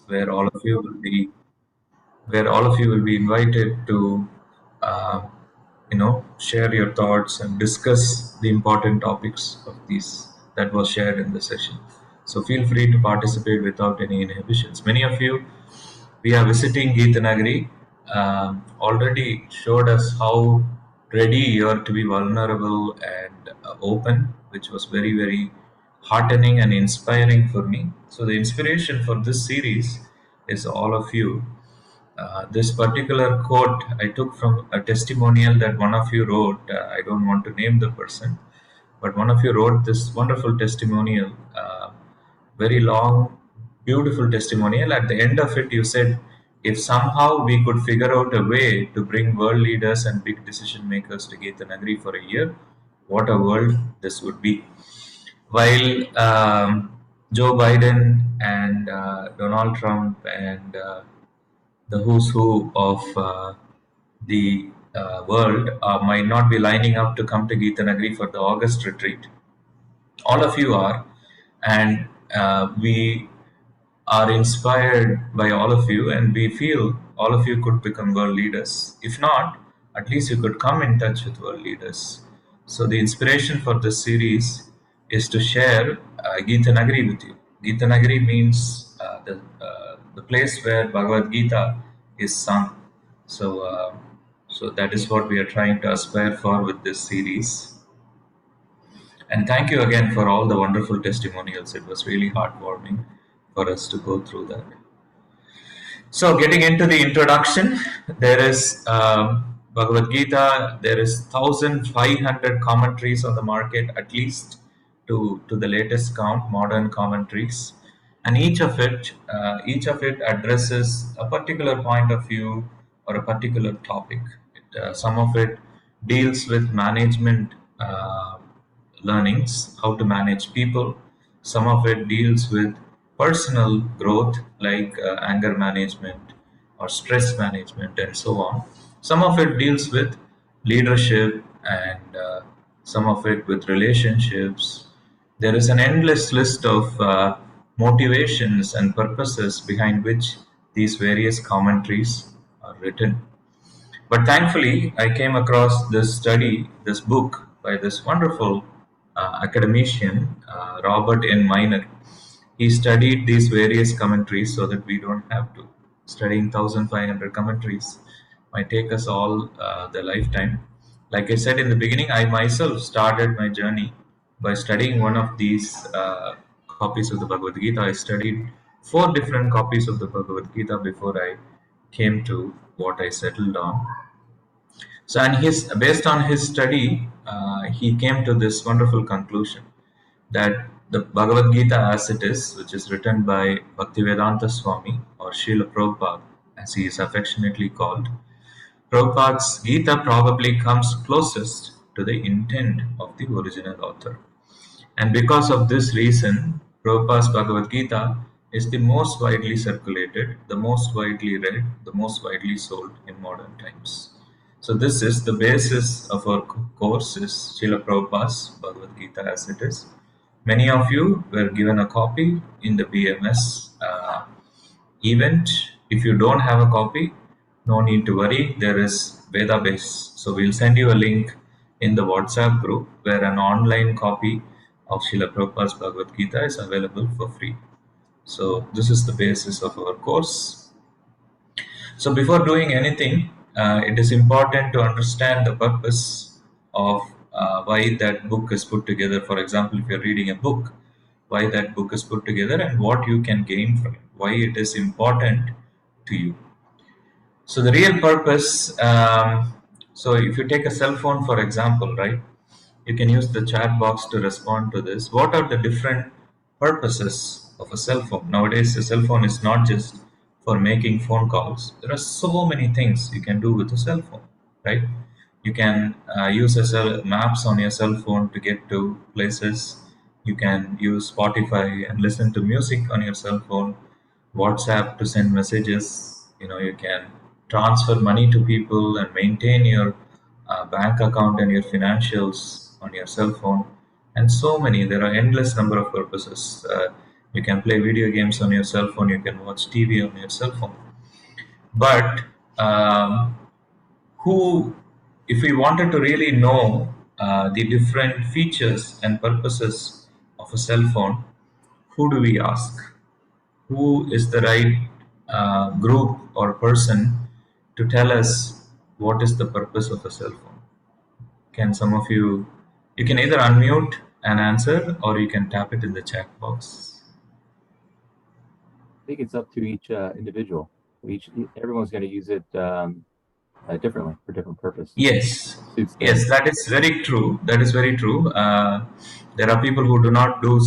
where all of you will be invited to uh, share your thoughts and discuss the important topics of these that was shared in the session. So feel free to participate without any inhibitions. Many of you, we are visiting Gita Nagari, already showed us how ready you are to be vulnerable and open, which was very, very heartening and inspiring for me. So the inspiration for this series is all of you. This particular quote I took from a testimonial that one of you wrote. I don't want to name the person, but one of you wrote this wonderful testimonial, very long, beautiful testimonial. At the end of it, you said, if somehow we could figure out a way to bring world leaders and big decision makers to Gita Nagari for a year, what a world this would be. While Joe Biden and Donald Trump and the who's who of the world might not be lining up to come to Gita Nagari for the August retreat. All of you are, and we are inspired by all of you, and we feel all of you could become world leaders. If not, at least you could come in touch with world leaders. So the inspiration for this series is to share Gita Nagari with you. Gita Nagari means the place where Bhagavad Gita is sung. So that is what we are trying to aspire for with this series. And thank you again for all the wonderful testimonials. It was really heartwarming for us to go through that. So, getting into the introduction, there is Bhagavad Gita. There is 1,500 commentaries on the market, at least to the latest count, modern commentaries, and each of it addresses a particular point of view or a particular topic. Some of it deals with management learnings, how to manage people. Some of it deals with personal growth, like anger management or stress management, and so on. Some of it deals with leadership, and some of it with relationships. There is an endless list of motivations and purposes behind which these various commentaries are written. But thankfully, I came across this book by this wonderful academician, Robert N. Miner. He studied these various commentaries so that we don't have to. Studying 1,500 commentaries might take us all the lifetime. Like I said in the beginning, I myself started my journey by studying one of these copies of the Bhagavad Gita. I studied 4 different copies of the Bhagavad Gita before I came to what I settled on. So, and based on his study, he came to this wonderful conclusion that the Bhagavad Gita as it is, which is written by Bhaktivedanta Swami, or Srila Prabhupada, as he is affectionately called, Prabhupada's Gita probably comes closest to the intent of the original author. And because of this reason, Prabhupada's Bhagavad Gita is the most widely circulated, the most widely read, the most widely sold in modern times. So this is the basis of our course, is Srila Prabhupada's Bhagavad Gita as it is. Many of you were given a copy in the BMS event. If you don't have a copy, no need to worry. There is Vedabase. So we'll send you a link in the WhatsApp group where an online copy of Srila Prabhupada's Bhagavad Gita is available for free. So this is the basis of our course. So before doing anything, it is important to understand the purpose of why that book is put together. For example, if you're reading a book, why that book is put together and what you can gain from it, why it is important to you. So the real purpose, so if you take a cell phone, for example, right, you can use the chat box to respond to this. What are the different purposes of a cell phone? Nowadays, a cell phone is not just for making phone calls. There are so many things you can do with a cell phone, right? You can use maps on your cell phone to get to places. You can use Spotify and listen to music on your cell phone, WhatsApp to send messages. You can transfer money to people and maintain your bank account and your financials on your cell phone, and so many. There are endless number of purposes. You can play video games on your cell phone. You can watch TV on your cell phone. But um, who, if we wanted to really know the different features and purposes of a cell phone, who do we ask? Who is the right group or person to tell us what is the purpose of a cell phone? Can some of you, you can either unmute and answer, or you can tap it in the chat box. I think it's up to each individual. Everyone's going to use it differently for different purpose. Yes, Suits them. yes, that is very true. That is very true. There are people who do not do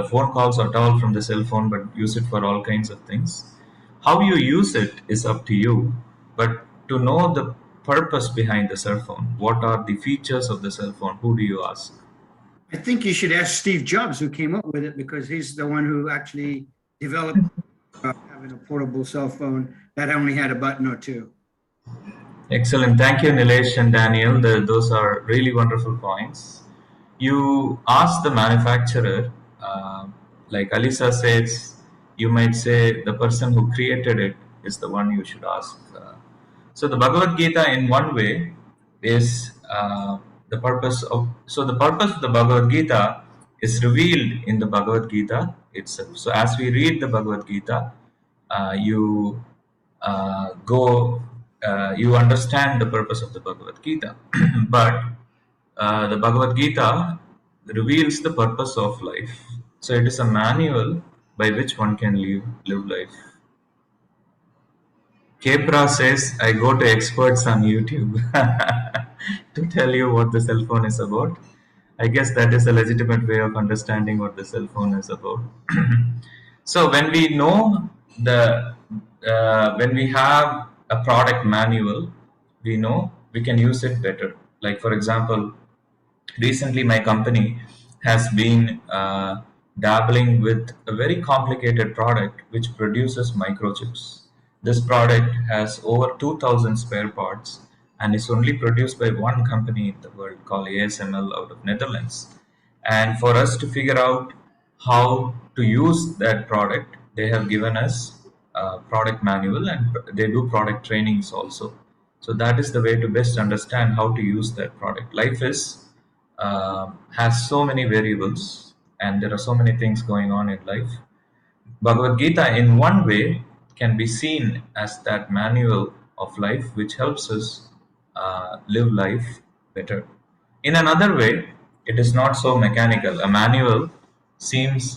phone calls at all from the cell phone, but use it for all kinds of things. How you use it is up to you. But to know the purpose behind the cell phone, what are the features of the cell phone? Who do you ask? I think you should ask Steve Jobs, who came up with it, because he's the one who actually developed having a portable cell phone that only had a button or two. Excellent. Thank you, Nilesh and Daniel. Those are really wonderful points. You ask the manufacturer, like Alisa says, you might say the person who created it is the one you should ask. So the Bhagavad Gita, in one way, is the purpose of. So the purpose of the Bhagavad Gita is revealed in the Bhagavad Gita itself. So as we read the Bhagavad Gita, you you understand the purpose of the Bhagavad Gita. But the Bhagavad Gita reveals the purpose of life. So it is a manual by which one can live life. Kepra says, I go to experts on YouTube to tell you what the cell phone is about. I guess that is a legitimate way of understanding what the cell phone is about. So when we know when we have a product manual, we know we can use it better. Like for example, recently my company has been dabbling with a very complicated product which produces microchips. This product has over 2,000 spare parts and is only produced by one company in the world called ASML out of Netherlands. And for us to figure out how to use that product, they have given us a product manual, and they do product trainings also. So that is the way to best understand how to use that product. Life has so many variables, and there are so many things going on in life. Bhagavad Gita, in one way, can be seen as that manual of life which helps us live life better. In another way, it is not so mechanical. A manual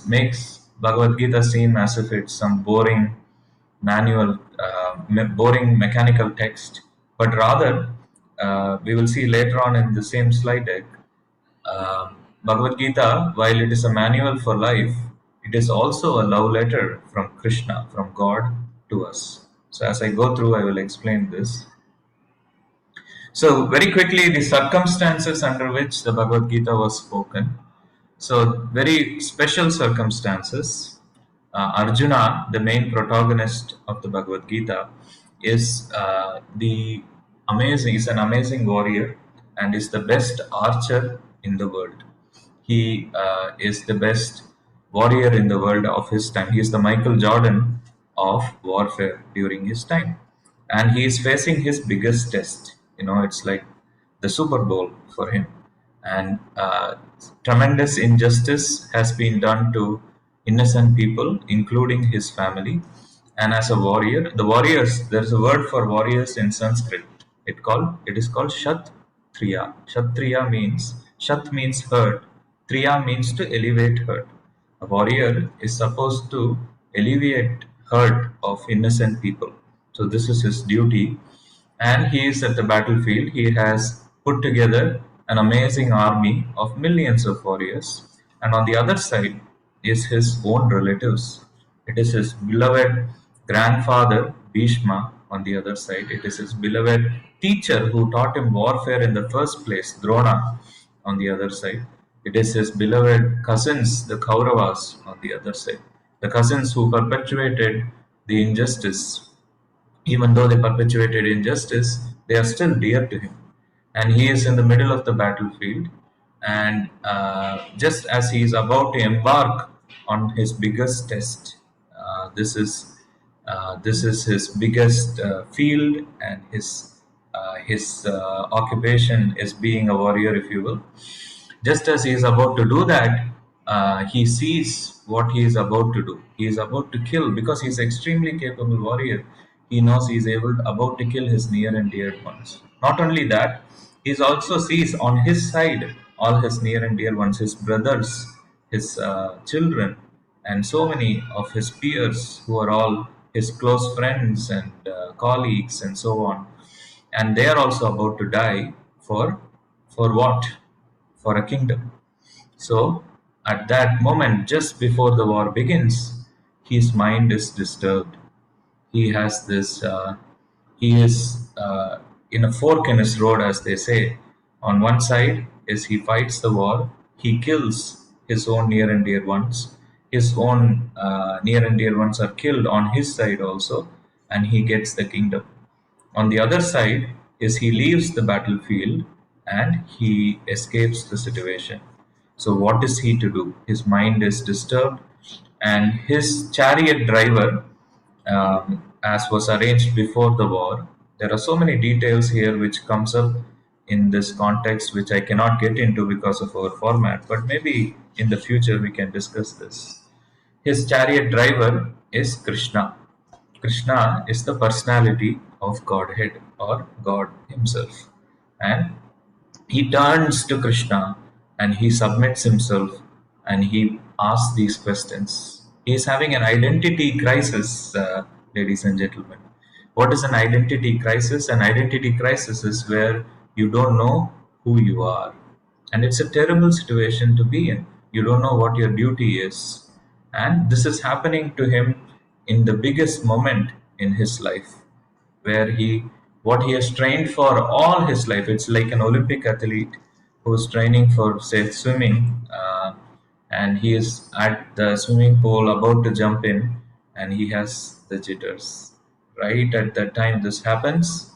makes Bhagavad Gita seem as if it's some boring manual, boring mechanical text, but rather, we will see later on in the same slide deck, Bhagavad Gita, while it is a manual for life, it is also a love letter from Krishna, from God to us. So as I go through, I will explain this. So very quickly, the circumstances under which the Bhagavad Gita was spoken. So very special circumstances. Arjuna, the main protagonist of the Bhagavad Gita, is is an amazing warrior and is the best archer in the world. He is the best warrior in the world of his time. He is the Michael Jordan of warfare during his time, and he is facing his biggest test. It's like the Super Bowl for him, and tremendous injustice has been done to innocent people, including his family. And as a warrior, there's a word for warriors in Sanskrit. It is called Kshatriya. Shat means hurt. Triya means to elevate hurt. A warrior is supposed to alleviate hurt of innocent people. So this is his duty. And he is at the battlefield. He has put together an amazing army of millions of warriors. And on the other side is his own relatives. It is his beloved grandfather, Bhishma, on the other side. It is his beloved teacher who taught him warfare in the first place, Drona, on the other side. It is his beloved cousins, the Kauravas, on the other side. The cousins who perpetuated the injustice. Even though they perpetuated injustice, they are still dear to him. And he is in the middle of the battlefield. And just as he is about to embark on his biggest test. This is his biggest field, and his occupation is being a warrior, if you will. Just as he is about to do that, he sees what he is about to do. He is about to kill, because he is extremely capable warrior. He knows he is about to kill his near and dear ones. Not only that, he also sees on his side all his near and dear ones, his brothers, his children, and so many of his peers who are all his close friends and colleagues and so on. And they are also about to die for what? For a kingdom. So, at that moment, just before the war begins, his mind is disturbed. He has this, he is in a fork in his road, as they say. On one side is he fights the war, he kills his own near and dear ones. His own near and dear ones are killed on his side also, and he gets the kingdom. On the other side is he leaves the battlefield and he escapes the situation. So what is he to do? His mind is disturbed, and his chariot driver, as was arranged before the war. There are so many details here which comes up in this context, which I cannot get into because of our format, but maybe in the future we can discuss this. His chariot driver is Krishna. Krishna is the personality of Godhead, or God Himself. And he turns to Krishna and he submits himself and he asks these questions. He is having an identity crisis, ladies and gentlemen. What is an identity crisis? An identity crisis is where you don't know who you are. And it's a terrible situation to be in. You don't know what your duty is. And this is happening to him in the biggest moment in his life, where what he has trained for all his life. It's like an Olympic athlete who's training for, say, swimming, and he is at the swimming pool about to jump in, and he has the jitters. Right at that time, this happens,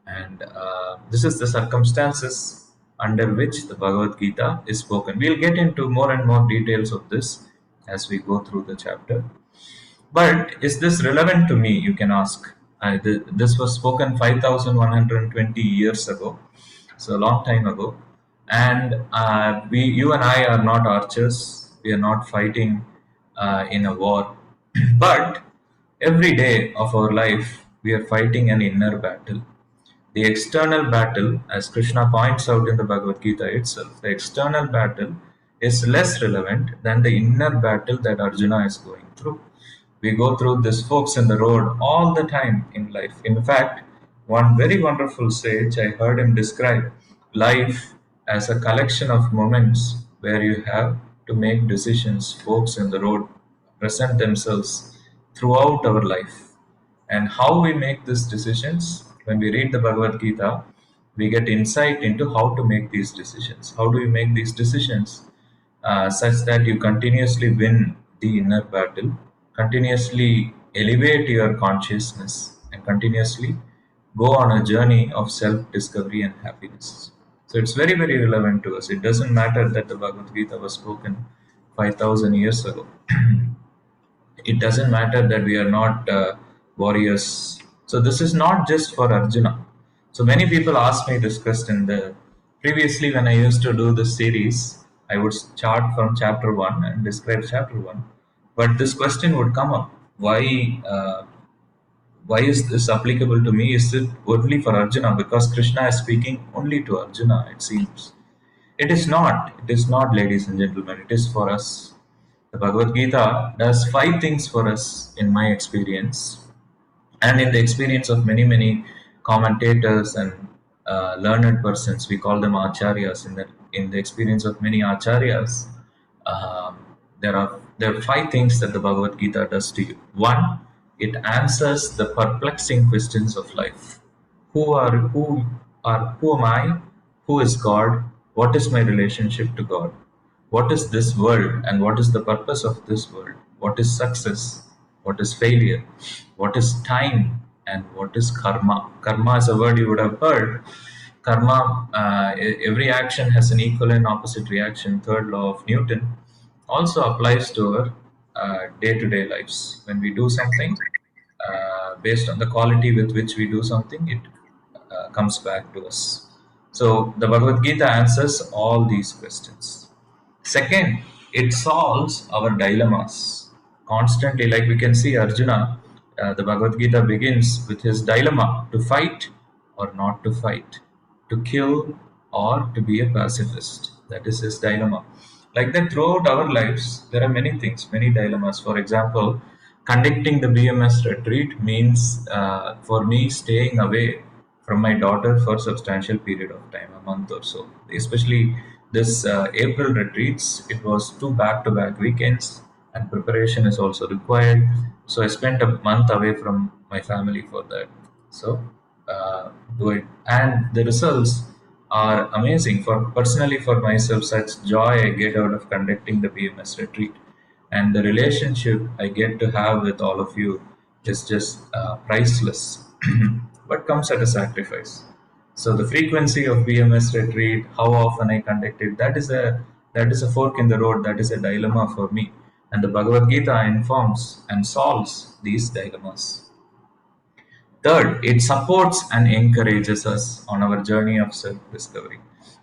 and this is the circumstances under which the Bhagavad Gita is spoken. We'll get into more and more details of this as we go through the chapter. But is this relevant to me, you can ask? This was spoken 5,120 years ago, so a long time ago. And you and I are not archers, we are not fighting in a war. But every day of our life, we are fighting an inner battle. The external battle, as Krishna points out in the Bhagavad Gita itself, the external battle is less relevant than the inner battle that Arjuna is going through. We go through these forks in the road all the time in life. In fact, one very wonderful sage, I heard him describe life as a collection of moments where you have to make decisions. Forks in the road present themselves throughout our life. And how we make these decisions, when we read the Bhagavad Gita, we get insight into how to make these decisions. How do you make these decisions such that you continuously win the inner battle, continuously elevate your consciousness, and continuously go on a journey of self-discovery and happiness. So it's very, very relevant to us. It doesn't matter that the Bhagavad Gita was spoken 5,000 years ago. It doesn't matter that we are not warriors. So this is not just for Arjuna. So many people ask me this question. Previously, when I used to do this series, I would start from chapter 1 and describe chapter 1. But this question would come up. Why is this applicable to me? Is it only for Arjuna? Because Krishna is speaking only to Arjuna, it seems. It is not. It is not, ladies and gentlemen. It is for us. The Bhagavad Gita does 5 things for us, in my experience, and in the experience of many, many commentators and learned persons. We call them acharyas. In the experience of many acharyas, there are 5 things that the Bhagavad Gita does to you. 1, it answers the perplexing questions of life. Who am I? Who is God? What is my relationship to God? What is this world and what is the purpose of this world? What is success? What is failure? What is time? And what is karma? Karma is a word you would have heard. Karma, every action has an equal and opposite reaction. Third law of Newton also applies to our day-to-day lives. When we do something, based on the quality with which we do something, it comes back to us. So the Bhagavad Gita answers all these questions. Second, it solves our dilemmas constantly. Like we can see Arjuna, the Bhagavad Gita begins with his dilemma: to fight or not to fight, to kill or to be a pacifist. That is his dilemma. Like that, throughout our lives, there are many things, many dilemmas. For example, conducting the BMS retreat means for me staying away from my daughter for a substantial period of time, a month or so. Especially this April retreats, it was two back-to-back weekends, and preparation is also required. So I spent a month away from my family for that. So do it, and the results are amazing. For personally, for myself, such joy I get out of conducting the BMS retreat, and the relationship I get to have with all of you is just priceless. But comes at a sacrifice. So the frequency of BMS retreat, how often I conduct it, that is a fork in the road. That is a dilemma for me, and the Bhagavad Gita informs and solves these dilemmas. Third, it supports and encourages us on our journey of self discovery.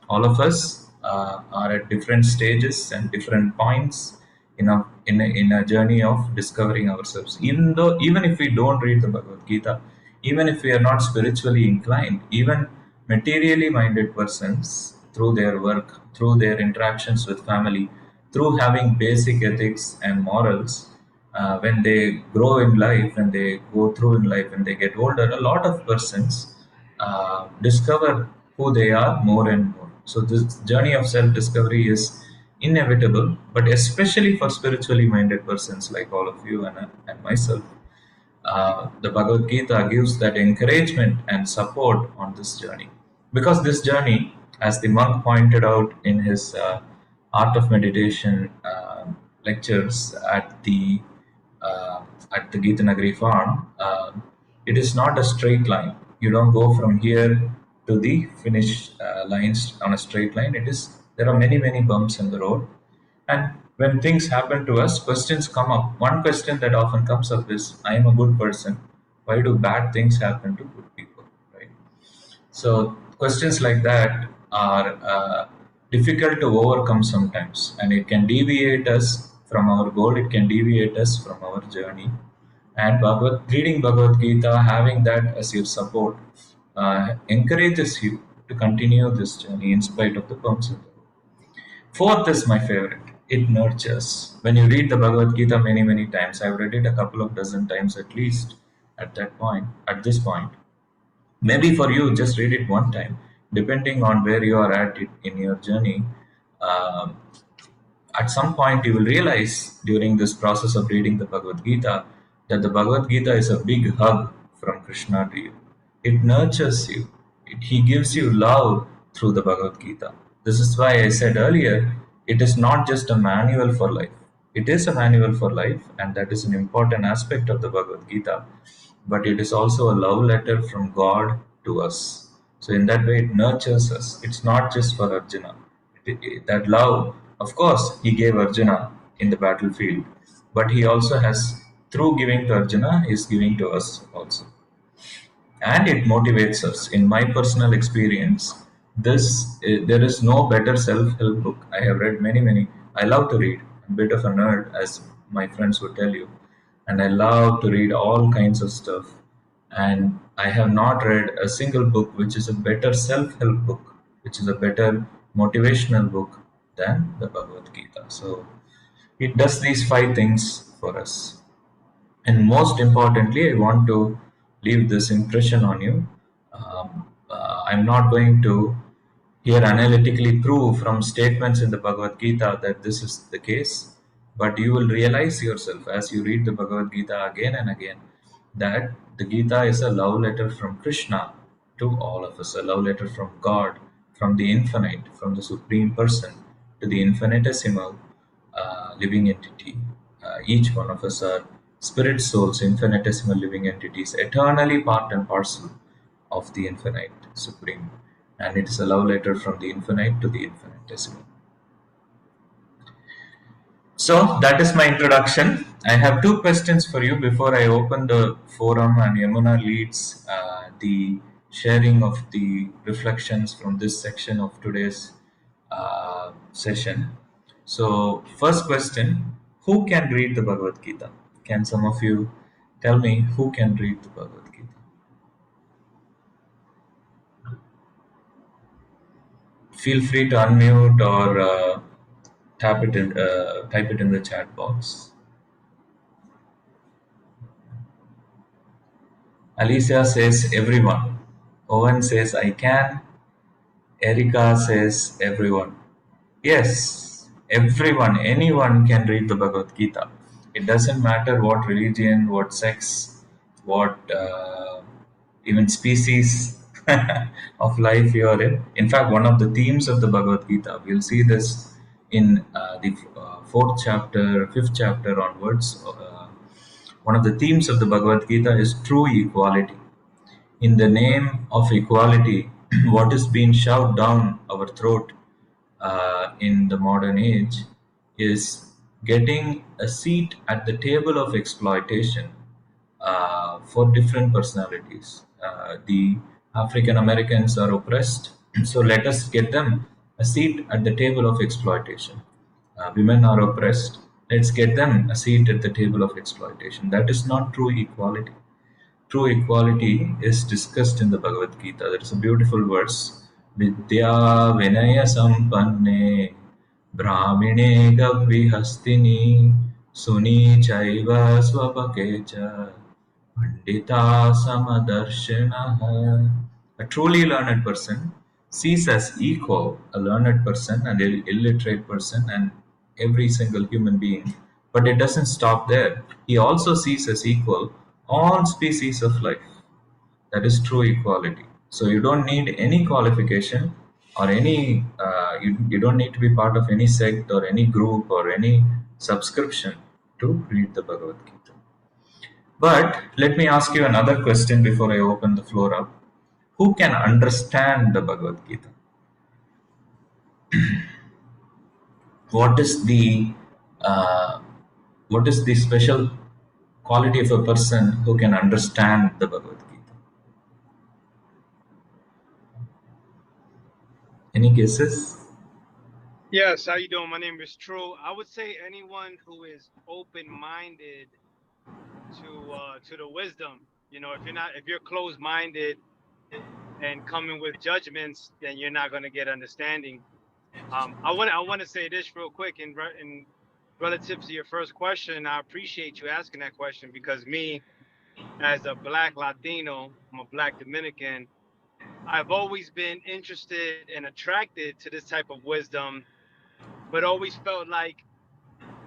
All of us are at different stages and different points in a journey of discovering ourselves. Even if we don't read the Bhagavad Gita, even if we are not spiritually inclined, even materially minded persons, through their work, through their interactions with family, through having basic ethics and morals, when they grow in life, when they go through in life, when they get older, a lot of persons discover who they are more and more. So this journey of self-discovery is inevitable, but especially for spiritually minded persons like all of you and myself, the Bhagavad Gita gives that encouragement and support on this journey. Because this journey, as the monk pointed out in his Art of Meditation lectures uh, at the Gita Nagari farm, it is not a straight line. You don't go from here to the finish lines on a straight line. There are many many bumps in the road, and when things happen to us, questions come up. One question that often comes up is, I am a good person. Why do bad things happen to good people? Right? So, questions like that are difficult to overcome sometimes, and it can deviate us from our goal, it can deviate us from our journey. And reading Bhagavad Gita, having that as your support, encourages you to continue this journey in spite of the bumps in the road. Fourth is my favorite. It nurtures. When you read the Bhagavad Gita many, many times, I've read it a couple of dozen times at least at this point. Maybe for you, just read it one time, depending on where you are at in your journey. Um, at some point you will realize during this process of reading the Bhagavad Gita that the Bhagavad Gita is a big hug from Krishna to you. It nurtures you. He gives you love through the Bhagavad Gita. This is why I said earlier, it is not just a manual for life. It is a manual for life, and that is an important aspect of the Bhagavad Gita. But it is also a love letter from God to us. So in that way, it nurtures us. It's not just for Arjuna. That love, of course, he gave Arjuna in the battlefield, but he also has, through giving to Arjuna, is giving to us also, and it motivates us. In my personal experience, there is no better self-help book. I have read many, many. I love to read. I'm a bit of a nerd, as my friends would tell you, and I love to read all kinds of stuff. And I have not read a single book which is a better self-help book, which is a better motivational book than the Bhagavad Gita. So it does these five things for us. And most importantly, I want to leave this impression on you. I'm not going to here analytically prove from statements in the Bhagavad Gita that this is the case, but you will realize yourself as you read the Bhagavad Gita again and again that the Gita is a love letter from Krishna to all of us, a love letter from God, from the infinite, from the Supreme Person to the infinitesimal living entity. Each one of us are spirit souls, infinitesimal living entities, eternally part and parcel of the infinite supreme. And it is a love letter from the infinite to the infinitesimal. So that is my introduction. I have two questions for you before I open the forum and Yamuna leads the sharing of the reflections from this section of today's session. So first question, who can read the Bhagavad Gita? Can some of you tell me who can read the Bhagavad Gita? Feel free to unmute or type it in the chat box. Alicia says everyone. Owen says I can. Erica says everyone. Yes, everyone, anyone can read the Bhagavad Gita. It doesn't matter what religion, what sex, what even species of life you are in. In fact, one of the themes of the Bhagavad Gita, we'll see this in the fourth chapter, fifth chapter onwards. One of the themes of the Bhagavad Gita is true equality. In the name of equality, what is being shoved down our throat in the modern age is getting a seat at the table of exploitation for different personalities. The African Americans are oppressed, so let us get them a seat at the table of exploitation. Women are oppressed, let's get them a seat at the table of exploitation. That is not true equality. True equality is discussed in the Bhagavad Gita. There is a beautiful verse. Vidya Vinaya Sampanne Brahmine Gavvihastini Suni Chaiva Swapakecha Pandita Samadarshinaha. A truly learned person sees as equal a learned person and an illiterate person and every single human being. But it doesn't stop there. He also sees as equal all species of life. That is true equality. So you don't need any qualification or you don't need to be part of any sect or any group or any subscription to read the Bhagavad Gita. But let me ask you another question before I open the floor up. Who can understand the Bhagavad Gita? What is the uh, what is the special quality of a person who can understand the Bhagavad Gita? Any guesses? Yes, how you doing? My name is True. I would say anyone who is open-minded to the wisdom. You know, if you're closed-minded and coming with judgments, then you're not going to get understanding. I want to say this real quick in relative to your first question. I appreciate you asking that question because me, as a Black Latino, I'm a Black Dominican. I've always been interested and attracted to this type of wisdom, but always felt like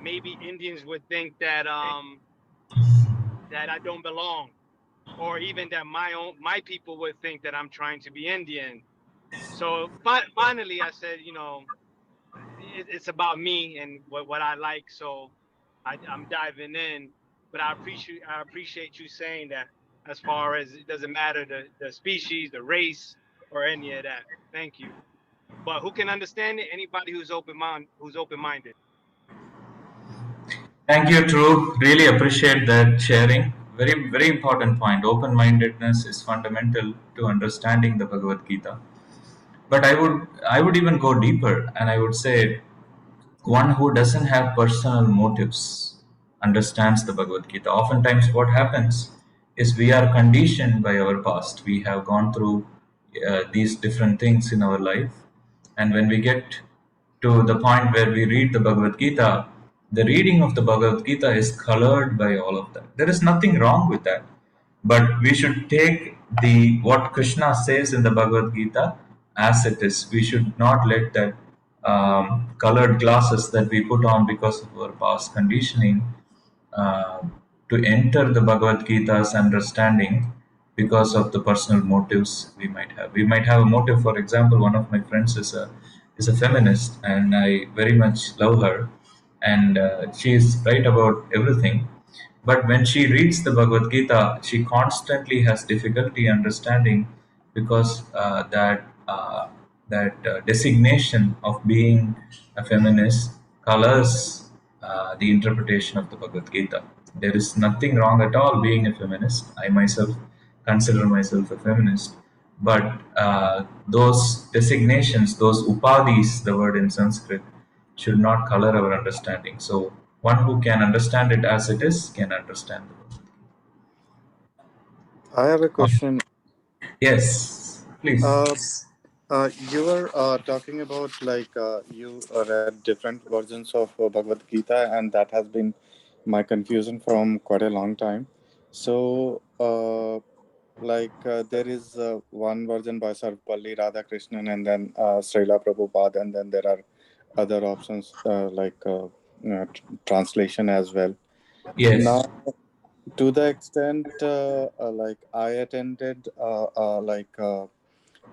maybe Indians would think that that I don't belong, or even that my people would think that I'm trying to be Indian. So finally, I said, you know, it's about me and what I like. So I'm diving in, but I appreciate you saying that. As far as it doesn't matter the species, the race, or any of that. Thank you. But who can understand it? Anybody who's open-minded. Thank you, True. Really appreciate that sharing. Very, very important point. Open mindedness is fundamental to understanding the Bhagavad Gita. But I would even go deeper and I would say one who doesn't have personal motives understands the Bhagavad Gita. Oftentimes, what happens is we are conditioned by our past. We have gone through these different things in our life, and when we get to the point where we read the Bhagavad Gita, the reading of the Bhagavad Gita is colored by all of that. There is nothing wrong with that, but we should take the what Krishna says in the Bhagavad Gita as it is. We should not let that colored glasses that we put on because of our past conditioning uh, to enter the Bhagavad Gita's understanding because of the personal motives we might have. We might have a motive. For example, one of my friends is a feminist, and I very much love her, and she is right about everything. But when she reads the Bhagavad Gita, she constantly has difficulty understanding because that designation of being a feminist colors the interpretation of the Bhagavad Gita. There is nothing wrong at all being a feminist. I myself consider myself a feminist. But those designations, those upadhis, the word in Sanskrit, should not color our understanding. So one who can understand it as it is can understand the Bhagavad I have a Gita. question. Yes, please. You were talking about like you read different versions of Bhagavad Gita, and that has been my confusion from quite a long time. So, there is one version by Sarvapalli Radhakrishnan, and then Srila Prabhupada, and then there are other options translation as well. Yes. Now, to the extent I attended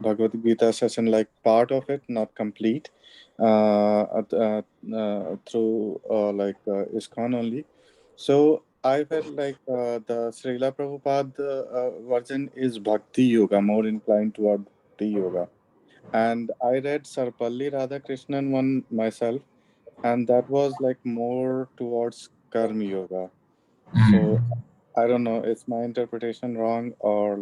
Bhagavad Gita session, like part of it, not complete, through ISKCON only. So I felt like the Srila Prabhupada version is Bhakti Yoga, more inclined toward Bhakti Yoga. And I read Sarpalli Radhakrishnan one myself, and that was like more towards Karma Yoga. So I don't know, is my interpretation wrong, or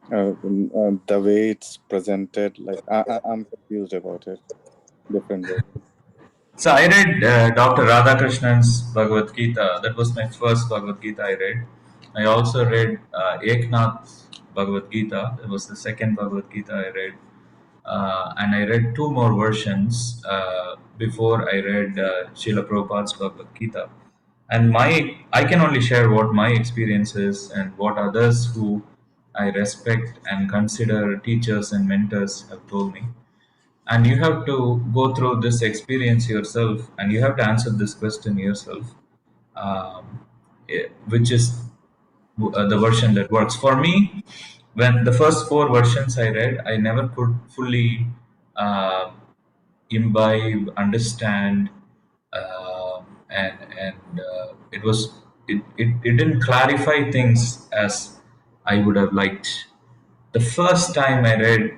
the way it's presented? I'm confused about it. Different versions. So I read Dr. Radhakrishnan's Bhagavad Gita. That was my first Bhagavad Gita I read. I also read Eknath's Bhagavad Gita. That was the second Bhagavad Gita I read. And I read two more versions before I read Srila Prabhupada's Bhagavad Gita. And I can only share what my experience is and what others who I respect and consider teachers and mentors have told me. And you have to go through this experience yourself, and you have to answer this question yourself, which is the version that works for me. When the first four versions I read, I never could fully uh, imbibe, understand, and it didn't clarify things as I would have liked. The first time I read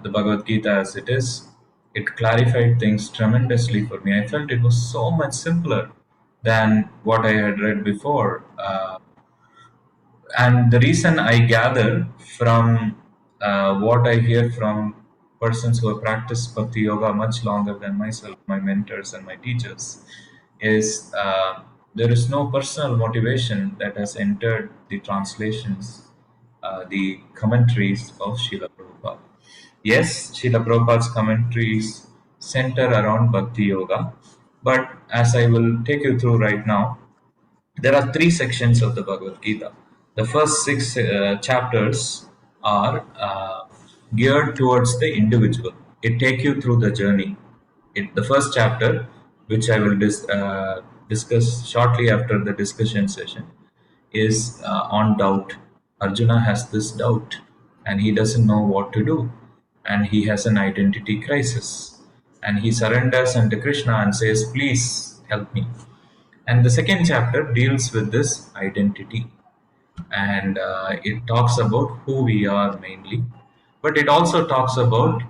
the Bhagavad Gita as it is, it clarified things tremendously for me. I felt it was so much simpler than what I had read before. And the reason I gather from what I hear from persons who have practiced Bhakti Yoga much longer than myself, my mentors and my teachers, is there is no personal motivation that has entered the translations, the commentaries of Srila Prabhupada. Yes, Srila Prabhupada's commentaries center around Bhakti Yoga, but as I will take you through right now, there are three sections of the Bhagavad Gita. The first six chapters are geared towards the individual. It takes you through the journey. The first chapter, which I will discuss shortly after the discussion session, is on doubt. Arjuna has this doubt, and he doesn't know what to do, and he has an identity crisis, and he surrenders unto Krishna and says, "Please help me." And the second chapter deals with this identity, and it talks about who we are mainly, but it also talks about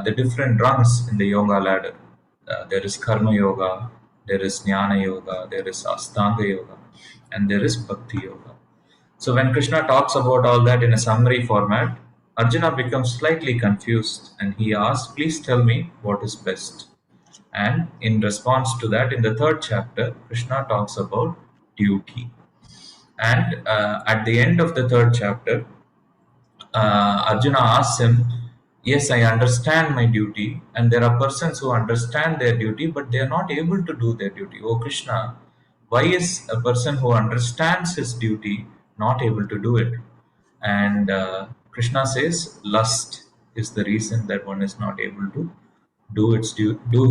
the different rungs in the yoga ladder. There is Karma Yoga, there is Jnana Yoga, there is Astanga Yoga, and there is Bhakti Yoga. So when Krishna talks about all that in a summary format, Arjuna becomes slightly confused and he asks, "Please tell me what is best." And in response to that, in the third chapter, Krishna talks about duty. And at the end of the third chapter, Arjuna asks him, "Yes, I understand my duty, and there are persons who understand their duty, but they are not able to do their duty. Oh Krishna, why is a person who understands his duty not able to do it?" And Krishna says, "Lust is the reason that one is not able to do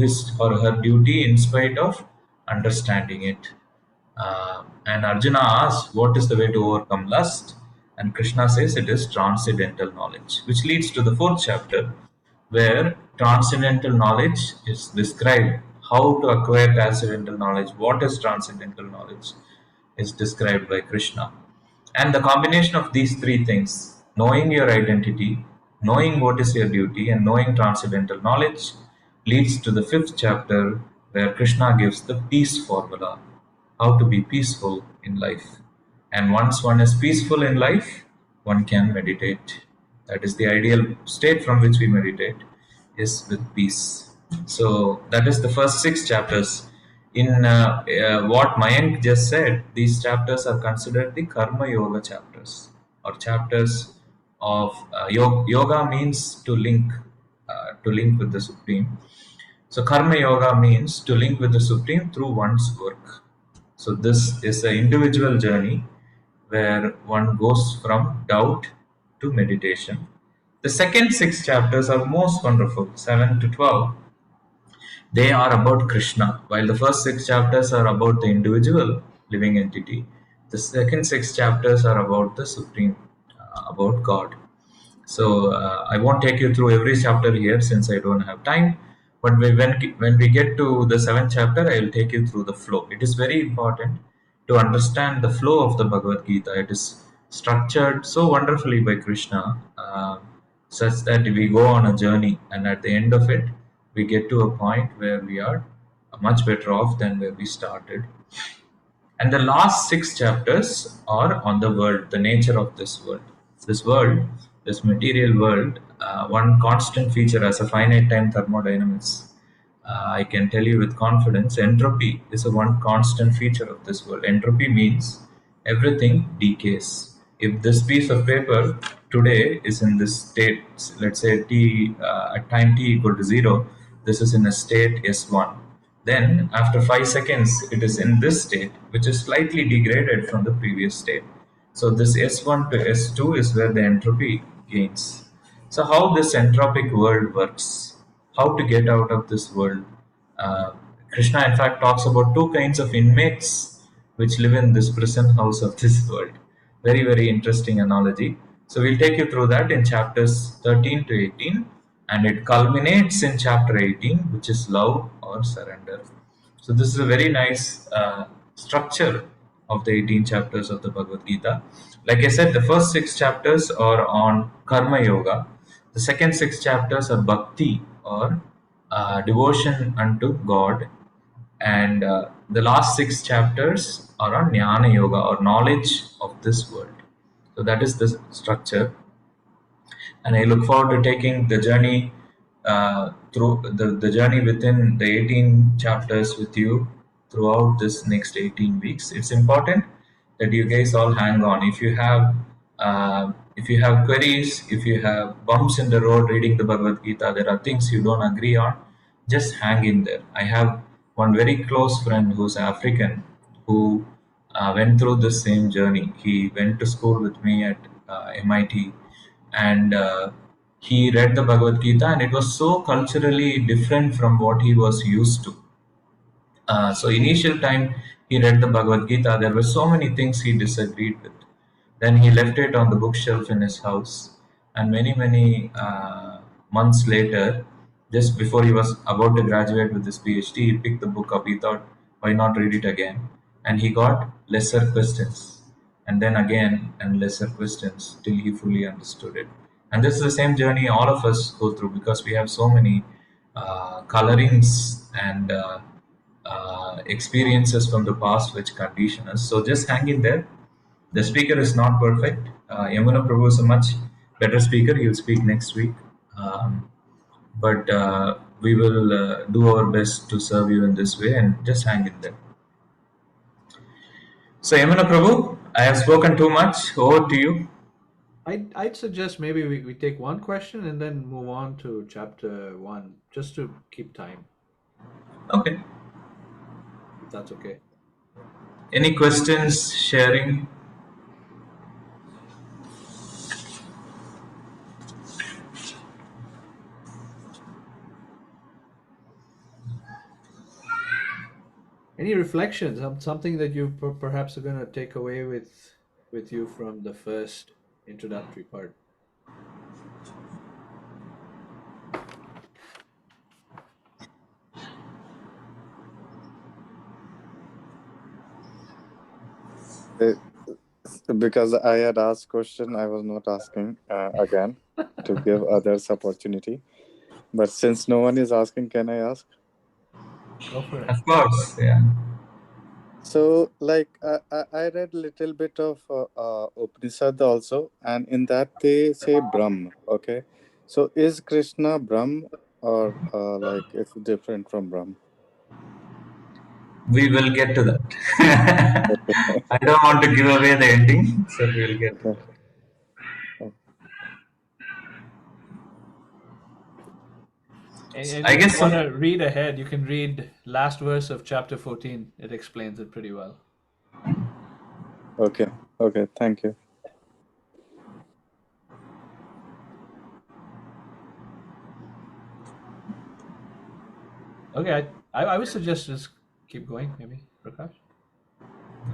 his or her duty in spite of understanding it." And Arjuna asks, "What is the way to overcome lust?" And Krishna says it is transcendental knowledge, which leads to the fourth chapter, where transcendental knowledge is described. How to acquire transcendental knowledge, what is transcendental knowledge, is described by Krishna. And the combination of these three things, knowing your identity, knowing what is your duty, and knowing transcendental knowledge, leads to the fifth chapter, where Krishna gives the peace formula, how to be peaceful in life. And once one is peaceful in life, one can meditate. That is the ideal state from which we meditate, is with peace. So that is the first 6 chapters. In what Mayank just said, these chapters are considered the Karma Yoga chapters, or chapters of yoga means to link with the Supreme. So Karma Yoga means to link with the Supreme through one's work. So this is an individual journey where one goes from doubt to meditation. The second 6 chapters are most wonderful, 7 to 12. They are about Krishna, while the first 6 chapters are about the individual living entity. The second 6 chapters are about the Supreme, about God. So I won't take you through every chapter here since I don't have time. But when we get to the 7th chapter, I will take you through the flow. It is very important to understand the flow of the Bhagavad Gita. It is structured so wonderfully by Krishna, such that we go on a journey, and at the end of it, we get to a point where we are much better off than where we started. And the last 6 chapters are on the world, the nature of this world. This world, this material world, one constant feature as a finite time thermodynamics, I can tell you with confidence, entropy is a one constant feature of this world. Entropy means everything decays. If this piece of paper today is in this state, let's say t at time t equal to 0, this is in a state S1. Then, after 5 seconds, it is in this state, which is slightly degraded from the previous state. So, this S1 to S2 is where the entropy gains. So, how this entropic world works, how to get out of this world. Krishna, in fact, talks about 2 kinds of inmates which live in this prison house of this world. Very, very interesting analogy. So, we'll take you through that in chapters 13 to 18, and it culminates in chapter 18, which is love or surrender. So this is a very nice structure of the 18 chapters of the Bhagavad Gita. Like I said, the first 6 chapters are on Karma Yoga. The second 6 chapters are Bhakti, or devotion unto God. And the last 6 chapters are on Jnana Yoga, or knowledge of this world. So that is the structure, and I look forward to taking the journey through the journey within the 18 chapters with you throughout this next 18 weeks. It's important that you guys all hang on. If you have queries, if you have bumps in the road reading the Bhagavad Gita, there are things you don't agree on, just hang in there. I have one very close friend who's African, who went through the same journey. He went to school with me at MIT, and he read the Bhagavad Gita, and it was so culturally different from what he was used to. So initial time he read the Bhagavad Gita, there were so many things he disagreed with. Then he left it on the bookshelf in his house, and many months later, just before he was about to graduate with his PhD, he picked the book up. He thought, why not read it again? And he got lesser questions, and then again and lesser questions till he fully understood it. And this is the same journey all of us go through, because we have so many colorings and experiences from the past which condition us. So just hang in there. The speaker is not perfect. Yamuna Prabhu is a much better speaker. He'll speak next week. But we will do our best to serve you in this way, and just hang in there. So, Yamuna Prabhu, I have spoken too much. Over to you. I'd suggest maybe we take one question and then move on to chapter 1, just to keep time, Okay. if that's okay. Any questions, sharing? Any reflections? Something that you perhaps are going to take away with you from the first introductory part? Because I had asked question, I was not asking again to give others opportunity. But since no one is asking, can I ask? Go for it. Of course, yeah. So, like, I read little bit of Upanishad also, and in that they say Brahm. Okay, so is Krishna Brahm, or like it's different from Brahm? We will get to that. Okay. I don't want to give away the ending, so we will get to Okay. that. And I if guess you want so. to read ahead, you can read last verse of chapter 14. It explains it pretty well. Okay. Okay. Thank you. Okay, I would suggest just keep going, maybe, Prakash.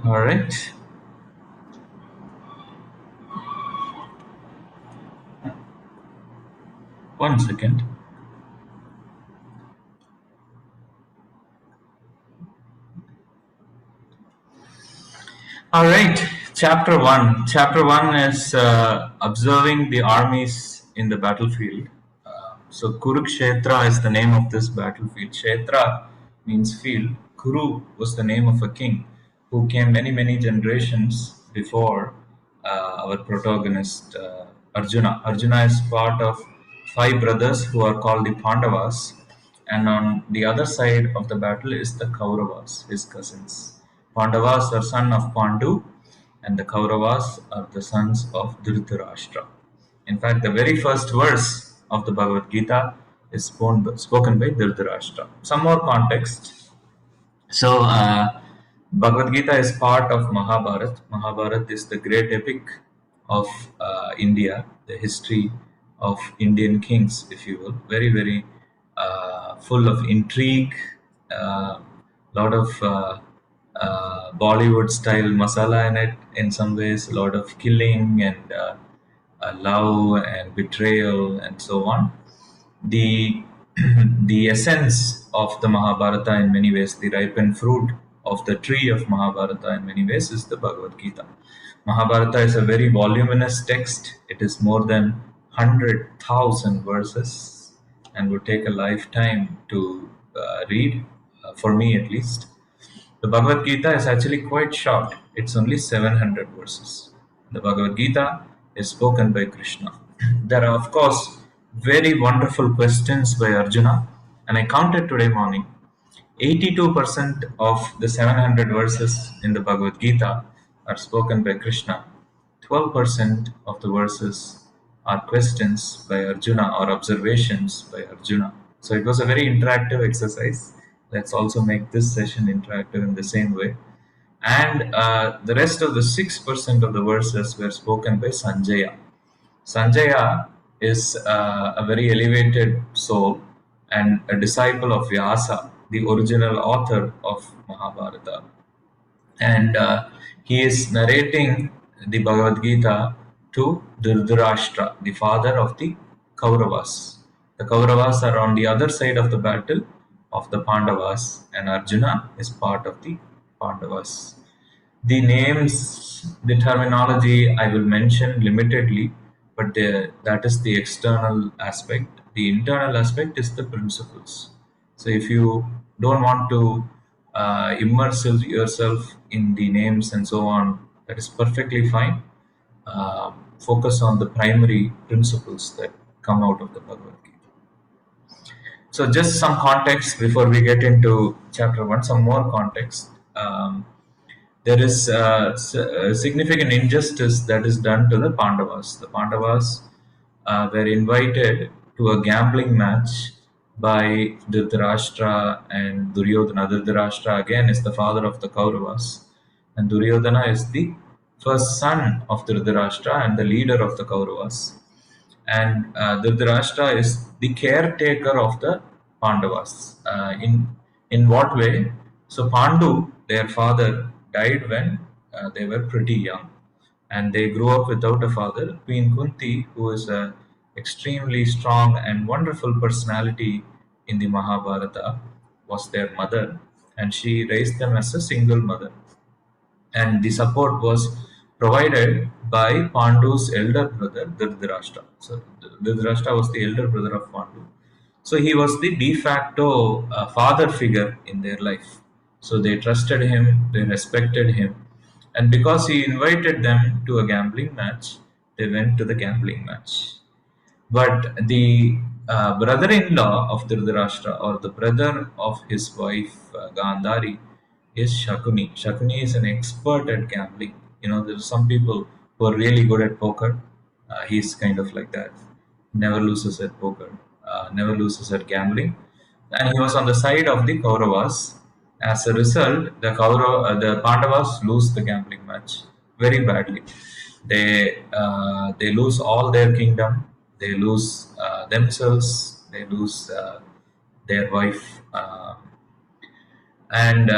All right. One second. All right, chapter one. Chapter one is observing the armies in the battlefield. So Kurukshetra is the name of this battlefield. Kshetra means field. Kuru was the name of a king who came many generations before our protagonist Arjuna. Arjuna is part of five brothers who are called the Pandavas, and on the other side of the battle is the Kauravas, his cousins. Pandavas are son of Pandu, and the Kauravas are the sons of Dhritarashtra. In fact, the very first verse of the Bhagavad Gita is spoken by Dhritarashtra. Some more context. So, Bhagavad Gita is part of Mahabharat. Mahabharat is the great epic of India, the history of Indian kings, if you will. Very full of intrigue, lot of Bollywood style masala in it in some ways, a lot of killing and love and betrayal and so on. The the essence of the Mahabharata in many ways, the ripened fruit of the tree of Mahabharata in many ways is the Bhagavad Gita. Mahabharata is a very voluminous text. It is more than 100,000 verses and would take a lifetime to read, for me at least. The Bhagavad Gita is actually quite short. It's only 700 verses. The Bhagavad Gita is spoken by Krishna. There are, of course, very wonderful questions by Arjuna, and I counted today morning. 82% of the 700 verses in the Bhagavad Gita are spoken by Krishna. 12% of the verses are questions by Arjuna or observations by Arjuna. So it was a very interactive exercise. Let's also make this session interactive in the same way. And the rest of the 6% of the verses were spoken by Sanjaya. Sanjaya is a very elevated soul and a disciple of Vyasa, the original author of Mahabharata. And he is narrating the Bhagavad Gita to Dhritarashtra, the father of the Kauravas. The Kauravas are on the other side of the battle of the Pandavas, and Arjuna is part of the Pandavas. The names, the terminology I will mention limitedly, but that is the external aspect. The internal aspect is the principles. So if you don't want to immerse yourself in the names and so on, that is perfectly fine. Focus on the primary principles that come out of the Bhagavad Gita. So just some context before we get into chapter one, some more context. There is significant injustice that is done to the Pandavas. The Pandavas were invited to a gambling match by Dhritarashtra and Duryodhana. Dhritarashtra again is the father of the Kauravas, and Duryodhana is the first son of Dhritarashtra and the leader of the Kauravas. And Dhritarashtra is the caretaker of the Pandavas. In what way? So Pandu, their father, died when they were pretty young, and they grew up without a father. Queen Kunti, who is a extremely strong and wonderful personality in the Mahabharata, was their mother, and she raised them as a single mother, and the support was provided by Pandu's elder brother Dhritarashtra. So Dhritarashtra was the elder brother of Pandu. So he was the de facto father figure in their life. So they trusted him, they respected him, and because he invited them to a gambling match, they went to the gambling match. But the brother-in-law of Dhritarashtra, or the brother of his wife Gandhari, is Shakuni. Shakuni is an expert at gambling. There are some people who are really good at poker. He's kind of like that. Never loses at poker, never loses at gambling. And he was on the side of the Kauravas. As a result, the Pandavas lose the gambling match very badly. They lose all their kingdom. They lose themselves. They lose their wife, and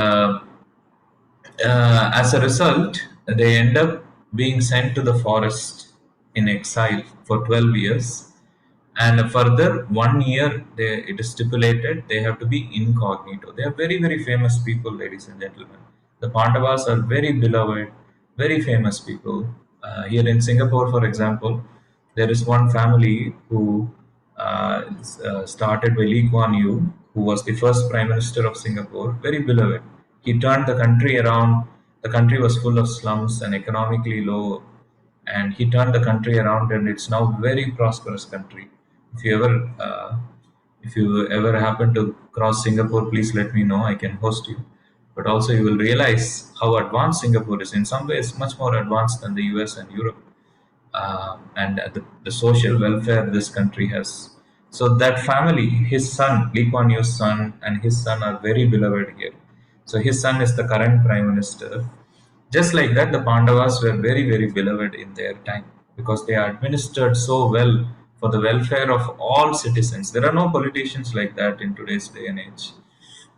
as a result, they end up being sent to the forest in exile for 12 years. And further 1 year, it is stipulated they have to be incognito. They are very, very famous people, ladies and gentlemen. The Pandavas are very beloved, very famous people. Here in Singapore, for example, there is one family who started by Lee Kuan Yew, who was the first Prime Minister of Singapore, very beloved. He turned the country around. The country was full of slums and economically low, and he turned the country around, and it's now a very prosperous country. If you ever happen to cross Singapore, please let me know. I can host you. But also you will realize how advanced Singapore is. In some ways, much more advanced than the US and Europe. And the social welfare this country has. So that family, his son, Lee Kuan Yew's son, and his son are very beloved here. So his son is the current prime minister. Just like that, the Pandavas were very, very beloved in their time because they administered so well for the welfare of all citizens. There are no politicians like that in today's day and age,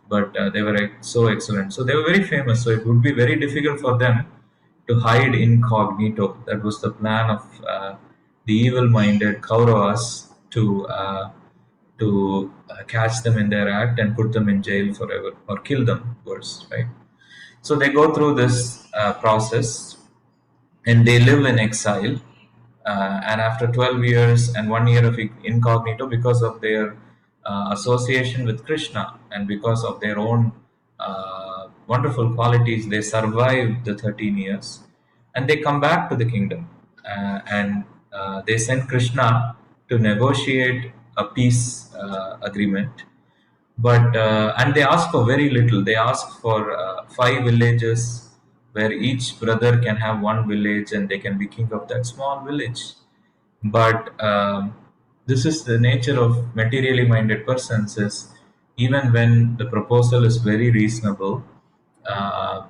but they were so excellent. So they were very famous. So it would be very difficult for them to hide incognito. That was the plan of the evil-minded Kauravas to catch them in their act and put them in jail forever, or kill them, worse, right? So they go through this process, and they live in exile. And after 12 years and 1 year of incognito, because of their association with Krishna and because of their own wonderful qualities, they survive the 13 years, and they come back to the kingdom. And they send Krishna to negotiate a peace agreement, but and they ask for very little. They ask for 5 villages, where each brother can have one village and they can be king of that small village. But this is the nature of materially minded persons, is even when the proposal is very reasonable,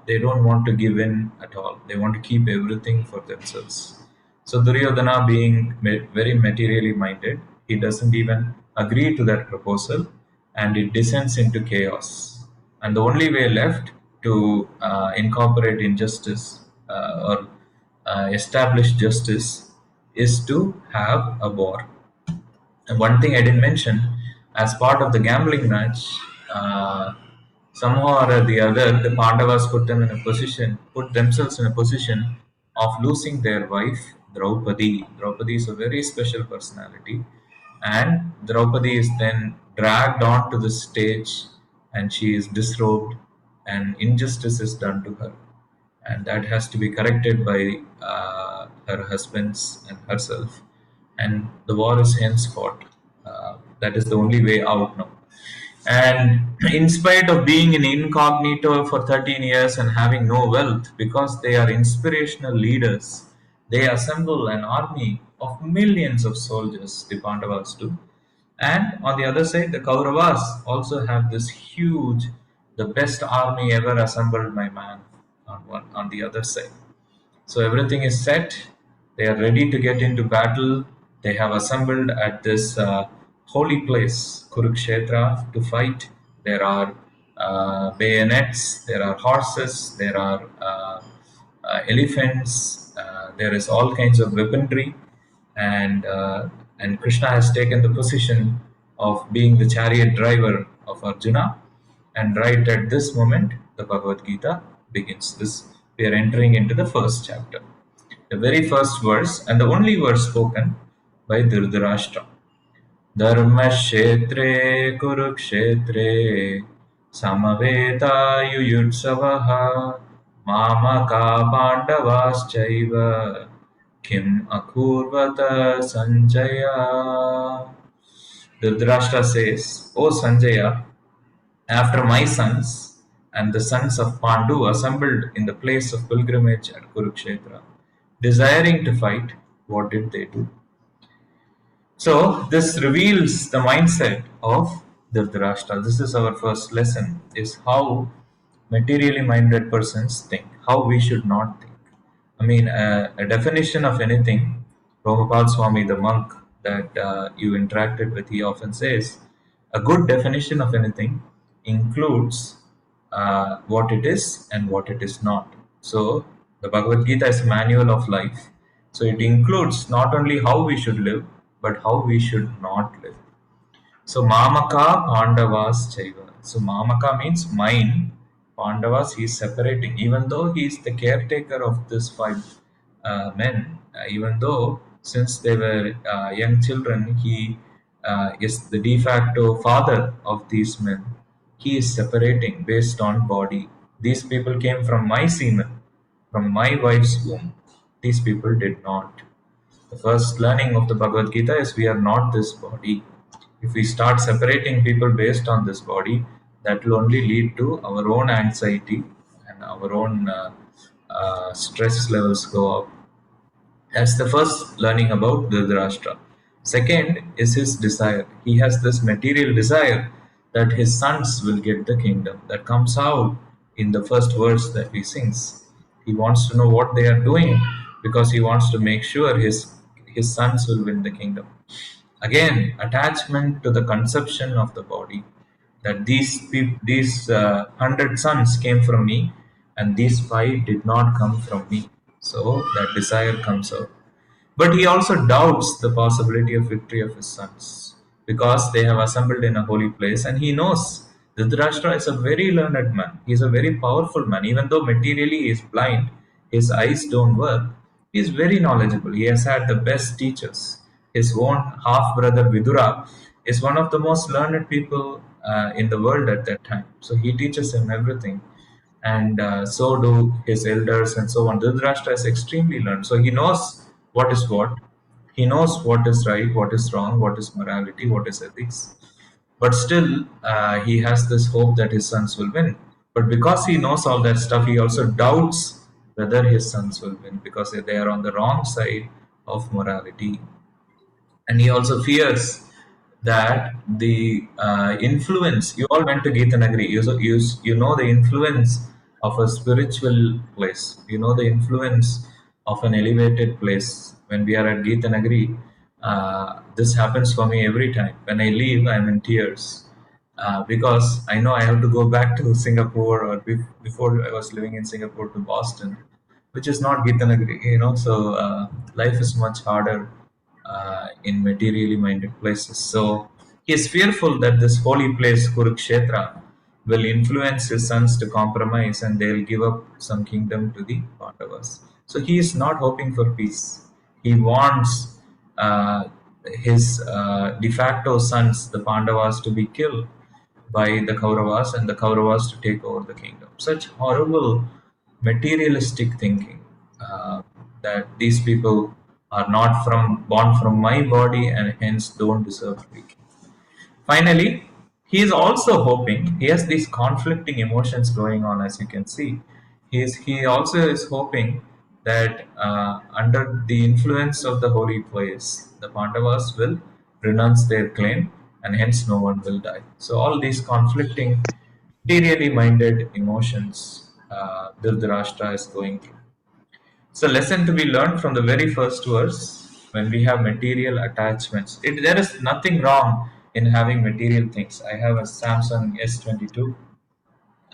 they don't want to give in at all. They want to keep everything for themselves. So Duryodhana, being very materially minded, he doesn't even agree to that proposal, and it descends into chaos. And the only way left to incorporate injustice or establish justice is to have a war. And one thing I didn't mention, as part of the gambling match, somehow or the other, the Pandavas put themselves in a position of losing their wife, Draupadi. Draupadi is a very special personality, and Draupadi is then dragged onto the stage, and she is disrobed, and injustice is done to her, and that has to be corrected by her husbands and herself, and the war is hence fought. That is the only way out now. And in spite of being in incognito for 13 years and having no wealth, because they are inspirational leaders, they assemble an army of millions of soldiers, the Pandavas do. And on the other side, the Kauravas also have this huge, the best army ever assembled by man on the other side. So everything is set. They are ready to get into battle. They have assembled at this holy place, Kurukshetra, to fight. There are bayonets, there are horses, there are elephants, there is all kinds of weaponry, and Krishna has taken the position of being the chariot driver of Arjuna. And right at this moment, the Bhagavad Gita begins. We are entering into the first chapter, the very first verse, and the only verse spoken by Dhritarashtra. धर्मक्षेत्रे कुरुक्षेत्रे समवेतायुयुत्सवः मामका पाण्डवाश्चैव किम् अकुर्वत Sanjaya. Dhritarashtra says, O Sanjaya, after my sons and the sons of Pandu assembled in the place of pilgrimage at Kurukshetra, desiring to fight, what did they do? So this reveals the mindset of Dhritarashtra. This is our first lesson, is how materially minded persons think, how we should not think. I mean, a definition of anything, Prabhupada Swami, the monk that you interacted with, he often says, a good definition of anything includes what it is and what it is not. So, the Bhagavad Gita is a manual of life. So, it includes not only how we should live, but how we should not live. So Mamaka Pandavas Chaiva. So Mamaka means mine. Pandavas he is separating. Even though he is the caretaker of these five men, even though since they were young children, he is the de facto father of these men. He is separating based on body. These people came from my semen, from my wife's womb. These people did not. The first learning of the Bhagavad Gita is we are not this body. If we start separating people based on this body, that will only lead to our own anxiety and our own stress levels go up. That's the first learning about Dhritarashtra. Second is his desire. He has this material desire that his sons will get the kingdom. That comes out in the first verse that he sings. He wants to know what they are doing because he wants to make sure his sons will win the kingdom. Again, attachment to the conception of the body, that these 100 sons came from me and these five did not come from me. So that desire comes out. But he also doubts the possibility of victory of his sons because they have assembled in a holy place, and he knows Dhritarashtra is a very learned man. He is a very powerful man. Even though materially he is blind, his eyes don't work, he is very knowledgeable. He has had the best teachers. His own half brother Vidura is one of the most learned people in the world at that time. So he teaches him everything, and so do his elders and so on. Dhritarashtra is extremely learned, so he knows what is what. He knows what is right, what is wrong, what is morality, what is ethics. But still, he has this hope that his sons will win. But because he knows all that stuff, he also doubts whether his sons will win because they are on the wrong side of morality. And he also fears that the influence, you all went to Gita Nagari, you know the influence of a spiritual place, you know the influence of an elevated place. When we are at Gita Nagari, this happens for me every time. When I leave, I'm in tears because I know I have to go back to Singapore, or before I was living in Singapore, to Boston, which is not Gita Nagari, so life is much harder in materially minded places. So he is fearful that this holy place, Kurukshetra, will influence his sons to compromise and they'll give up some kingdom to the Pandavas. So he is not hoping for peace. He wants his de facto sons, the Pandavas, to be killed by the Kauravas and the Kauravas to take over the kingdom. Such horrible materialistic thinking that these people are not born from my body and hence don't deserve to be king. Finally, he is also hoping, he has these conflicting emotions going on, as you can see. He also is hoping that under the influence of the holy place, the Pandavas will renounce their claim and hence no one will die. So all these conflicting, materially minded emotions Dhritarashtra is going through. So, lesson to be learned from the very first verse: when we have material attachments, there is nothing wrong in having material things. I have a Samsung S22.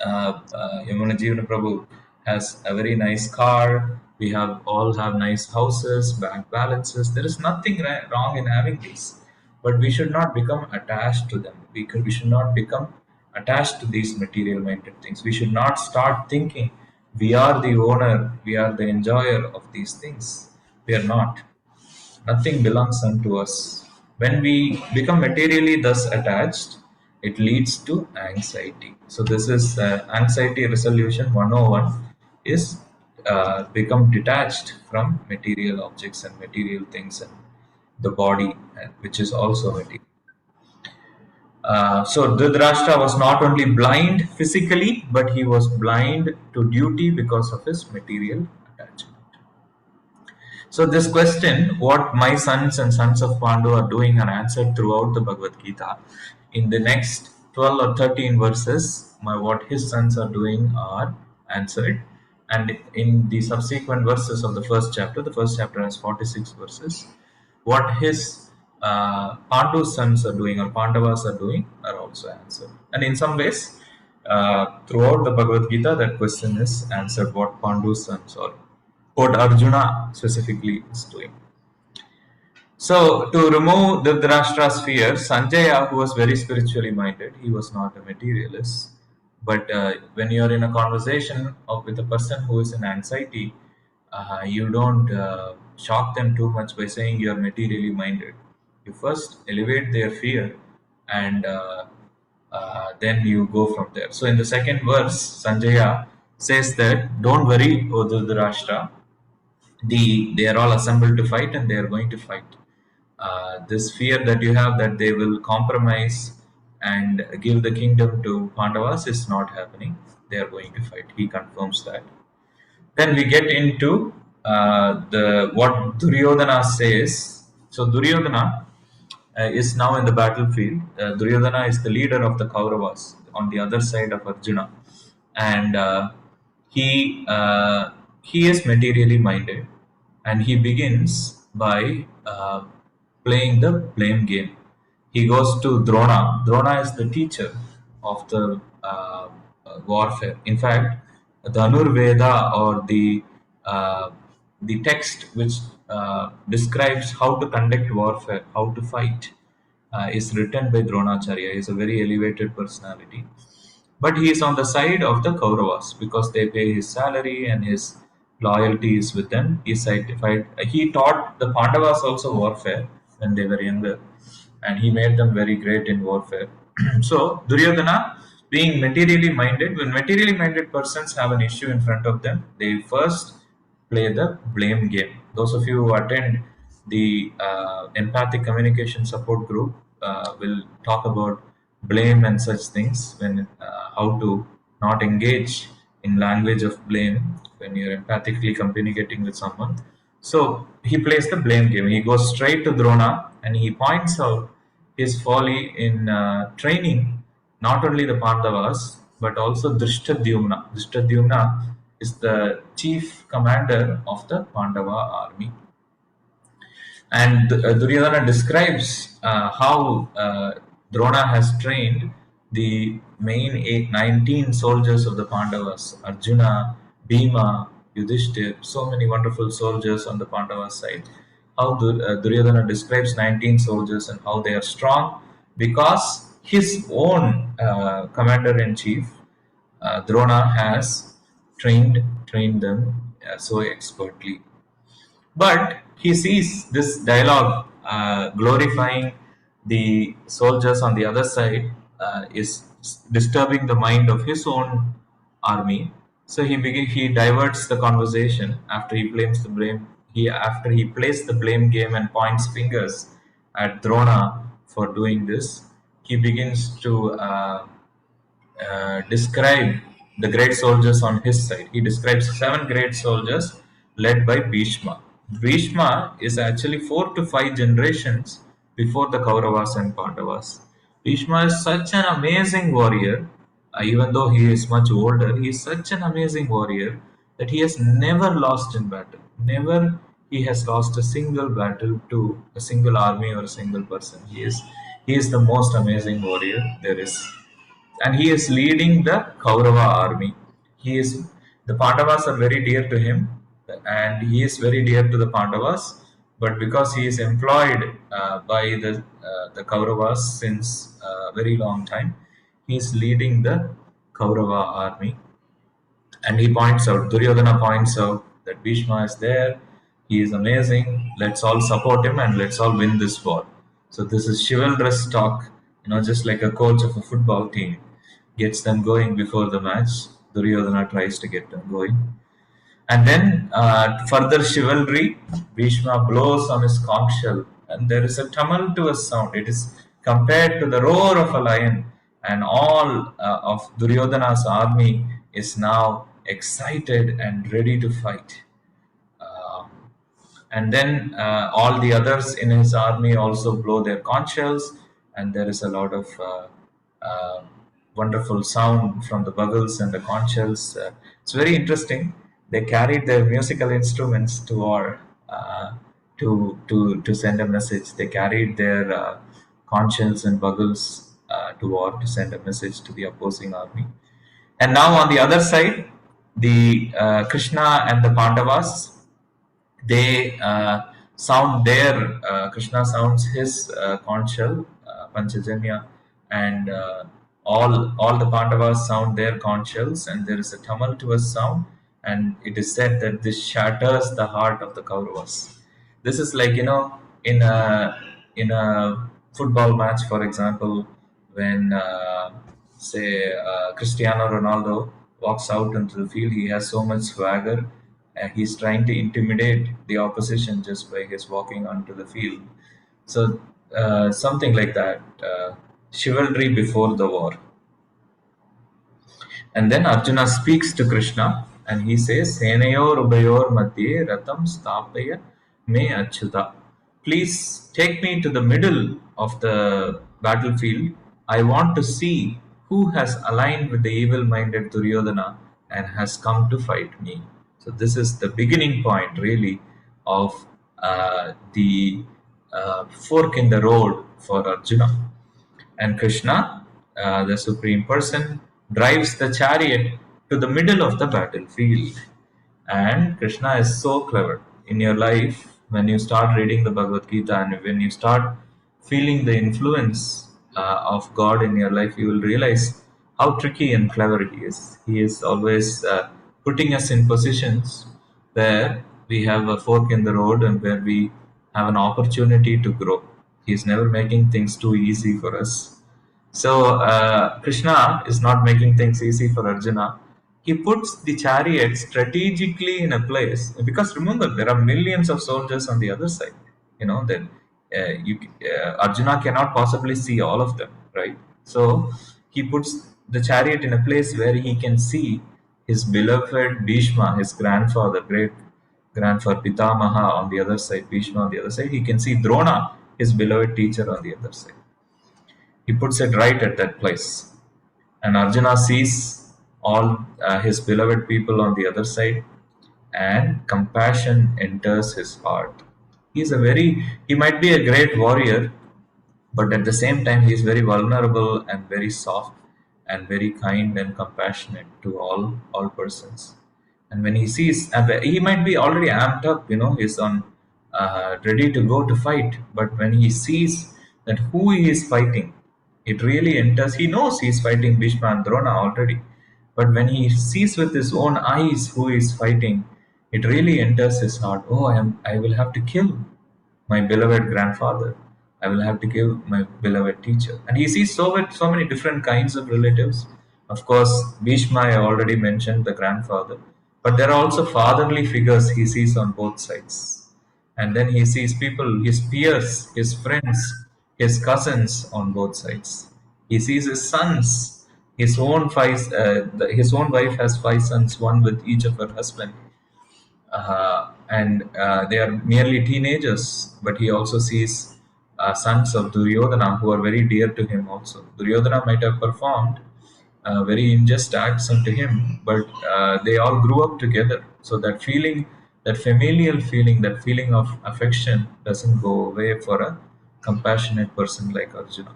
Yamuna Jeevana Prabhu has a very nice car. We all have nice houses, bank balances. There is nothing wrong in having these, but we should not become attached to them. We should not become attached to these material-minded things. We should not start thinking we are the owner, we are the enjoyer of these things. We are not. Nothing belongs unto us. When we become materially thus attached, it leads to anxiety. So this is anxiety resolution 101 is become detached from material objects and material things and the body, which is also material. So Dhritarashtra was not only blind physically, but he was blind to duty because of his material attachment. So this question, what my sons and sons of Pandu are doing, are answered throughout the Bhagavad Gita. In the next 12 or 13 verses, what his sons are doing are answered. And in the subsequent verses of the first chapter has 46 verses, what his Pandu sons are doing or Pandavas are doing are also answered. And in some ways, throughout the Bhagavad Gita, that question is answered, what Pandu sons or what Arjuna specifically is doing. So, to remove the Dhritarashtra's fear, Sanjaya, who was very spiritually minded, he was not a materialist. But when you are in a conversation with a person who is in anxiety, you don't shock them too much by saying you are materially minded. You first elevate their fear and then you go from there. So, in the second verse, Sanjaya says that, don't worry, O Dhritarashtra, they are all assembled to fight and they are going to fight. This fear that you have that they will compromise and give the kingdom to Pandavas is not happening. They are going to fight. He confirms that. Then we get into the what Duryodhana says. So Duryodhana is now in the battlefield. Duryodhana is the leader of the Kauravas on the other side of Arjuna, and he uh, he is materially minded, and he begins by playing the blame game. He goes to Drona. Drona is the teacher of the warfare. In fact, the Anurveda, or the text which describes how to conduct warfare, how to fight, is written by Dronacharya. He is a very elevated personality. But he is on the side of the Kauravas because they pay his salary and his loyalty is with them. He taught the Pandavas also warfare when they were younger, and he made them very great in warfare. So Duryodhana, being materially minded, when materially minded persons have an issue in front of them, they first play the blame game. Those of you who attend the empathic communication support group will talk about blame and such things, when how to not engage in language of blame when you're empathically communicating with someone. So he plays the blame game. He goes straight to Drona and he points out his folly in training not only the Pandavas but also Drishtadyumna. Drishtadyumna is the chief commander of the Pandava army. And Duryodhana describes how Drona has trained the main 19 soldiers of the Pandavas, Arjuna, Bhima, Yudhishthir, so many wonderful soldiers on the Pandava side. How Duryodhana describes 19 soldiers and how they are strong because his own commander-in-chief, Drona, has trained them so expertly. But he sees this dialogue glorifying the soldiers on the other side is disturbing the mind of his own army. So he diverts the conversation after he blames the blame. After he plays the blame game and points fingers at Drona for doing this, he begins to describe the great soldiers on his side. He describes 7 great soldiers led by Bhishma. Bhishma is actually 4 to 5 generations before the Kauravas and Pandavas. Bhishma is such an amazing warrior, even though he is much older, he is such an amazing warrior that he has never lost in battle. Never he has lost a single battle to a single army or a single person. He is the most amazing warrior there is, and he is leading the Kaurava army. He is The Pandavas are very dear to him, and he is very dear to the Pandavas. But because he is employed by the Kauravas since a very long time, he is leading the Kaurava army. And he points out, Duryodhana points out that Bhishma is there. He is amazing. Let's all support him and let's all win this war. So this is chivalrous talk, just like a coach of a football team gets them going before the match. Duryodhana tries to get them going. And then further chivalry, Bhishma blows on his conch shell, and there is a tumultuous sound. It is compared to the roar of a lion, and all of Duryodhana's army is now excited and ready to fight. Uh, and then all the others in his army also blow their conch shells, and there is a lot of uh, wonderful sound from the bugles and the conch shells. It's very interesting. They carried their musical instruments to war, to send a message. They carried their conch shells and bugles to war to send a message to the opposing army. And now on the other side, the Krishna and the Pandavas, they sound their Krishna sounds his conch shell, Panchajanya, and all the Pandavas sound their conch shells, and there is a tumultuous sound, and it is said that this shatters the heart of the Kauravas. This is like in a football match, for example, when say Cristiano Ronaldo walks out into the field, he has so much swagger. He's trying to intimidate the opposition just by his walking onto the field. So something like that. Chivalry before the war. And then Arjuna speaks to Krishna and he says, Senayor Ubayor Madhye Ratam Stapaya Me Achyuta. Please take me to the middle of the battlefield. I want to see who has aligned with the evil minded Duryodhana and has come to fight me. So, this is the beginning point, really, of the fork in the road for Arjuna. And Krishna, the Supreme Person, drives the chariot to the middle of the battlefield. And Krishna is so clever. In your life, when you start reading the Bhagavad Gita and when you start feeling the influence of God in your life, you will realize how tricky and clever He is. He is always putting us in positions where we have a fork in the road and where we have an opportunity to grow. He is never making things too easy for us. So Krishna is not making things easy for Arjuna. He puts the chariot strategically in a place because remember there are millions of soldiers on the other side. That Arjuna cannot possibly see all of them, right? So he puts the chariot in a place where he can see his beloved Bhishma, his grandfather, great grandfather Pitamaha on the other side, Bhishma on the other side. He can see Drona, his beloved teacher, on the other side. He puts it right at that place. And Arjuna sees all his beloved people on the other side, and compassion enters his heart. He might be a great warrior, but at the same time, he is very vulnerable and very soft and very kind and compassionate to all persons. And when he sees, he might be already amped up, he's on ready to go to fight. But when he sees that who he is fighting, it really enters. He knows he is fighting Bhishma and Drona already, but when he sees with his own eyes who he is fighting, it really enters his heart. Oh, I will have to kill my beloved grandfather. I will have to kill my beloved teacher. And he sees so many different kinds of relatives. Of course, Bhishma, I already mentioned, the grandfather. But there are also fatherly figures he sees on both sides. And then he sees people, his peers, his friends, his cousins on both sides. He sees his sons. His own wife has 5 sons, one with each of her husband. And they are merely teenagers, but he also sees sons of Duryodhana who are very dear to him also. Duryodhana might have performed very unjust acts unto him, but they all grew up together. So that feeling, that familial feeling, that feeling of affection doesn't go away for a compassionate person like Arjuna.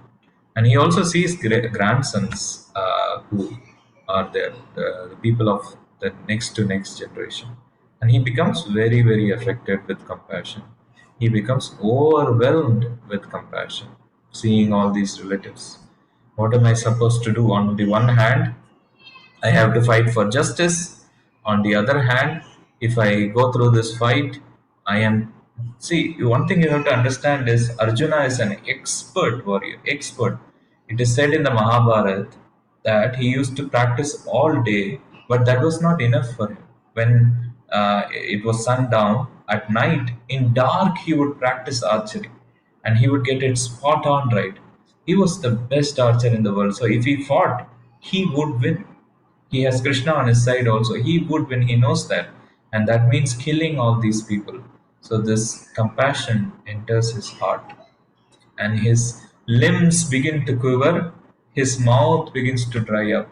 And he also sees grandsons who are there, the people of the next to next generation. And he becomes very, very affected with compassion. He becomes overwhelmed with compassion, seeing all these relatives. What am I supposed to do? On the one hand, I have to fight for justice. On the other hand, if I go through this fight, I am See, one thing you have to understand is Arjuna is an expert warrior. Expert. It is said in the Mahabharata that he used to practice all day, but that was not enough for him. When it was sundown at night, in dark, he would practice archery, and he would get it spot on right. He was the best archer in the world. So if he fought, he would win. He has Krishna on his side also. He would when he knows that. And that means killing all these people. So this compassion enters his heart. And his limbs begin to quiver. His mouth begins to dry up.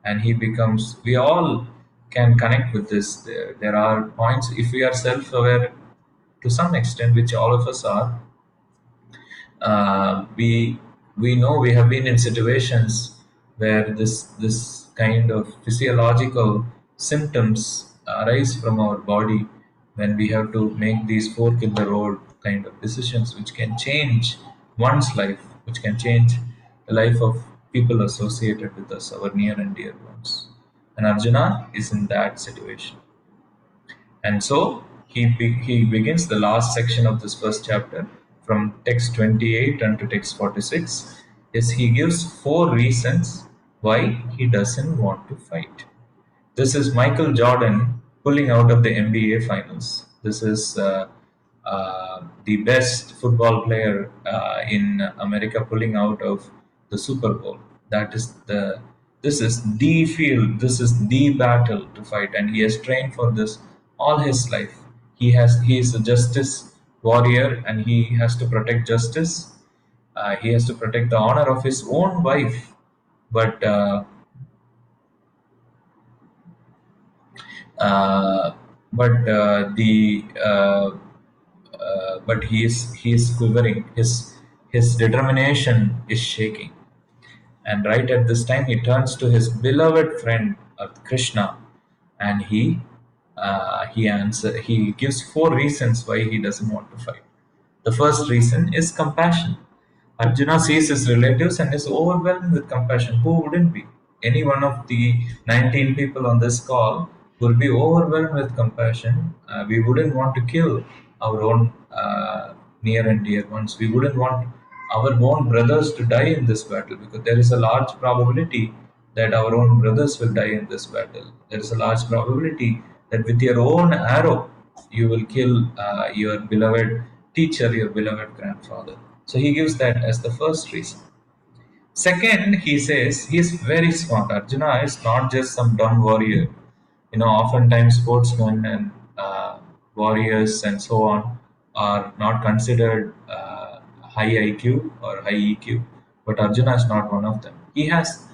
And he becomes, we all can connect with this. There are points, if we are self aware to some extent, which all of us are, we know we have been in situations where this kind of physiological symptoms arise from our body when we have to make these fork in the road kind of decisions which can change one's life, which can change the life of people associated with us, our near and dear ones. And Arjuna is in that situation. And so he begins the last section of this first chapter from text 28 and to text 46. Is he gives four reasons why he doesn't want to fight. This is Michael Jordan pulling out of the NBA finals. This is the best football player in America pulling out of the Super Bowl. That is the This is the field. This is the battle to fight, and he has trained for this all his life. He is a justice warrior, and he has to protect justice. He has to protect the honor of his own wife, but uh, the but he is quivering. His determination is shaking. And right at this time, he turns to his beloved friend Krishna, and he gives four reasons why he doesn't want to fight. The first reason is compassion. Arjuna sees his relatives and is overwhelmed with compassion. Who wouldn't be? Any one of the 19 people on this call would be overwhelmed with compassion. We wouldn't want to kill our own near and dear ones. We wouldn't want our own brothers to die in this battle because there is a large probability that our own brothers will die in this battle. There is a large probability that with your own arrow you will kill your beloved teacher, your beloved grandfather. So he gives that as the first reason. Second, he says he is very smart. Arjuna is not just some dumb warrior. Oftentimes sportsmen and warriors and so on are not considered high IQ or high EQ, but Arjuna is not one of them. He has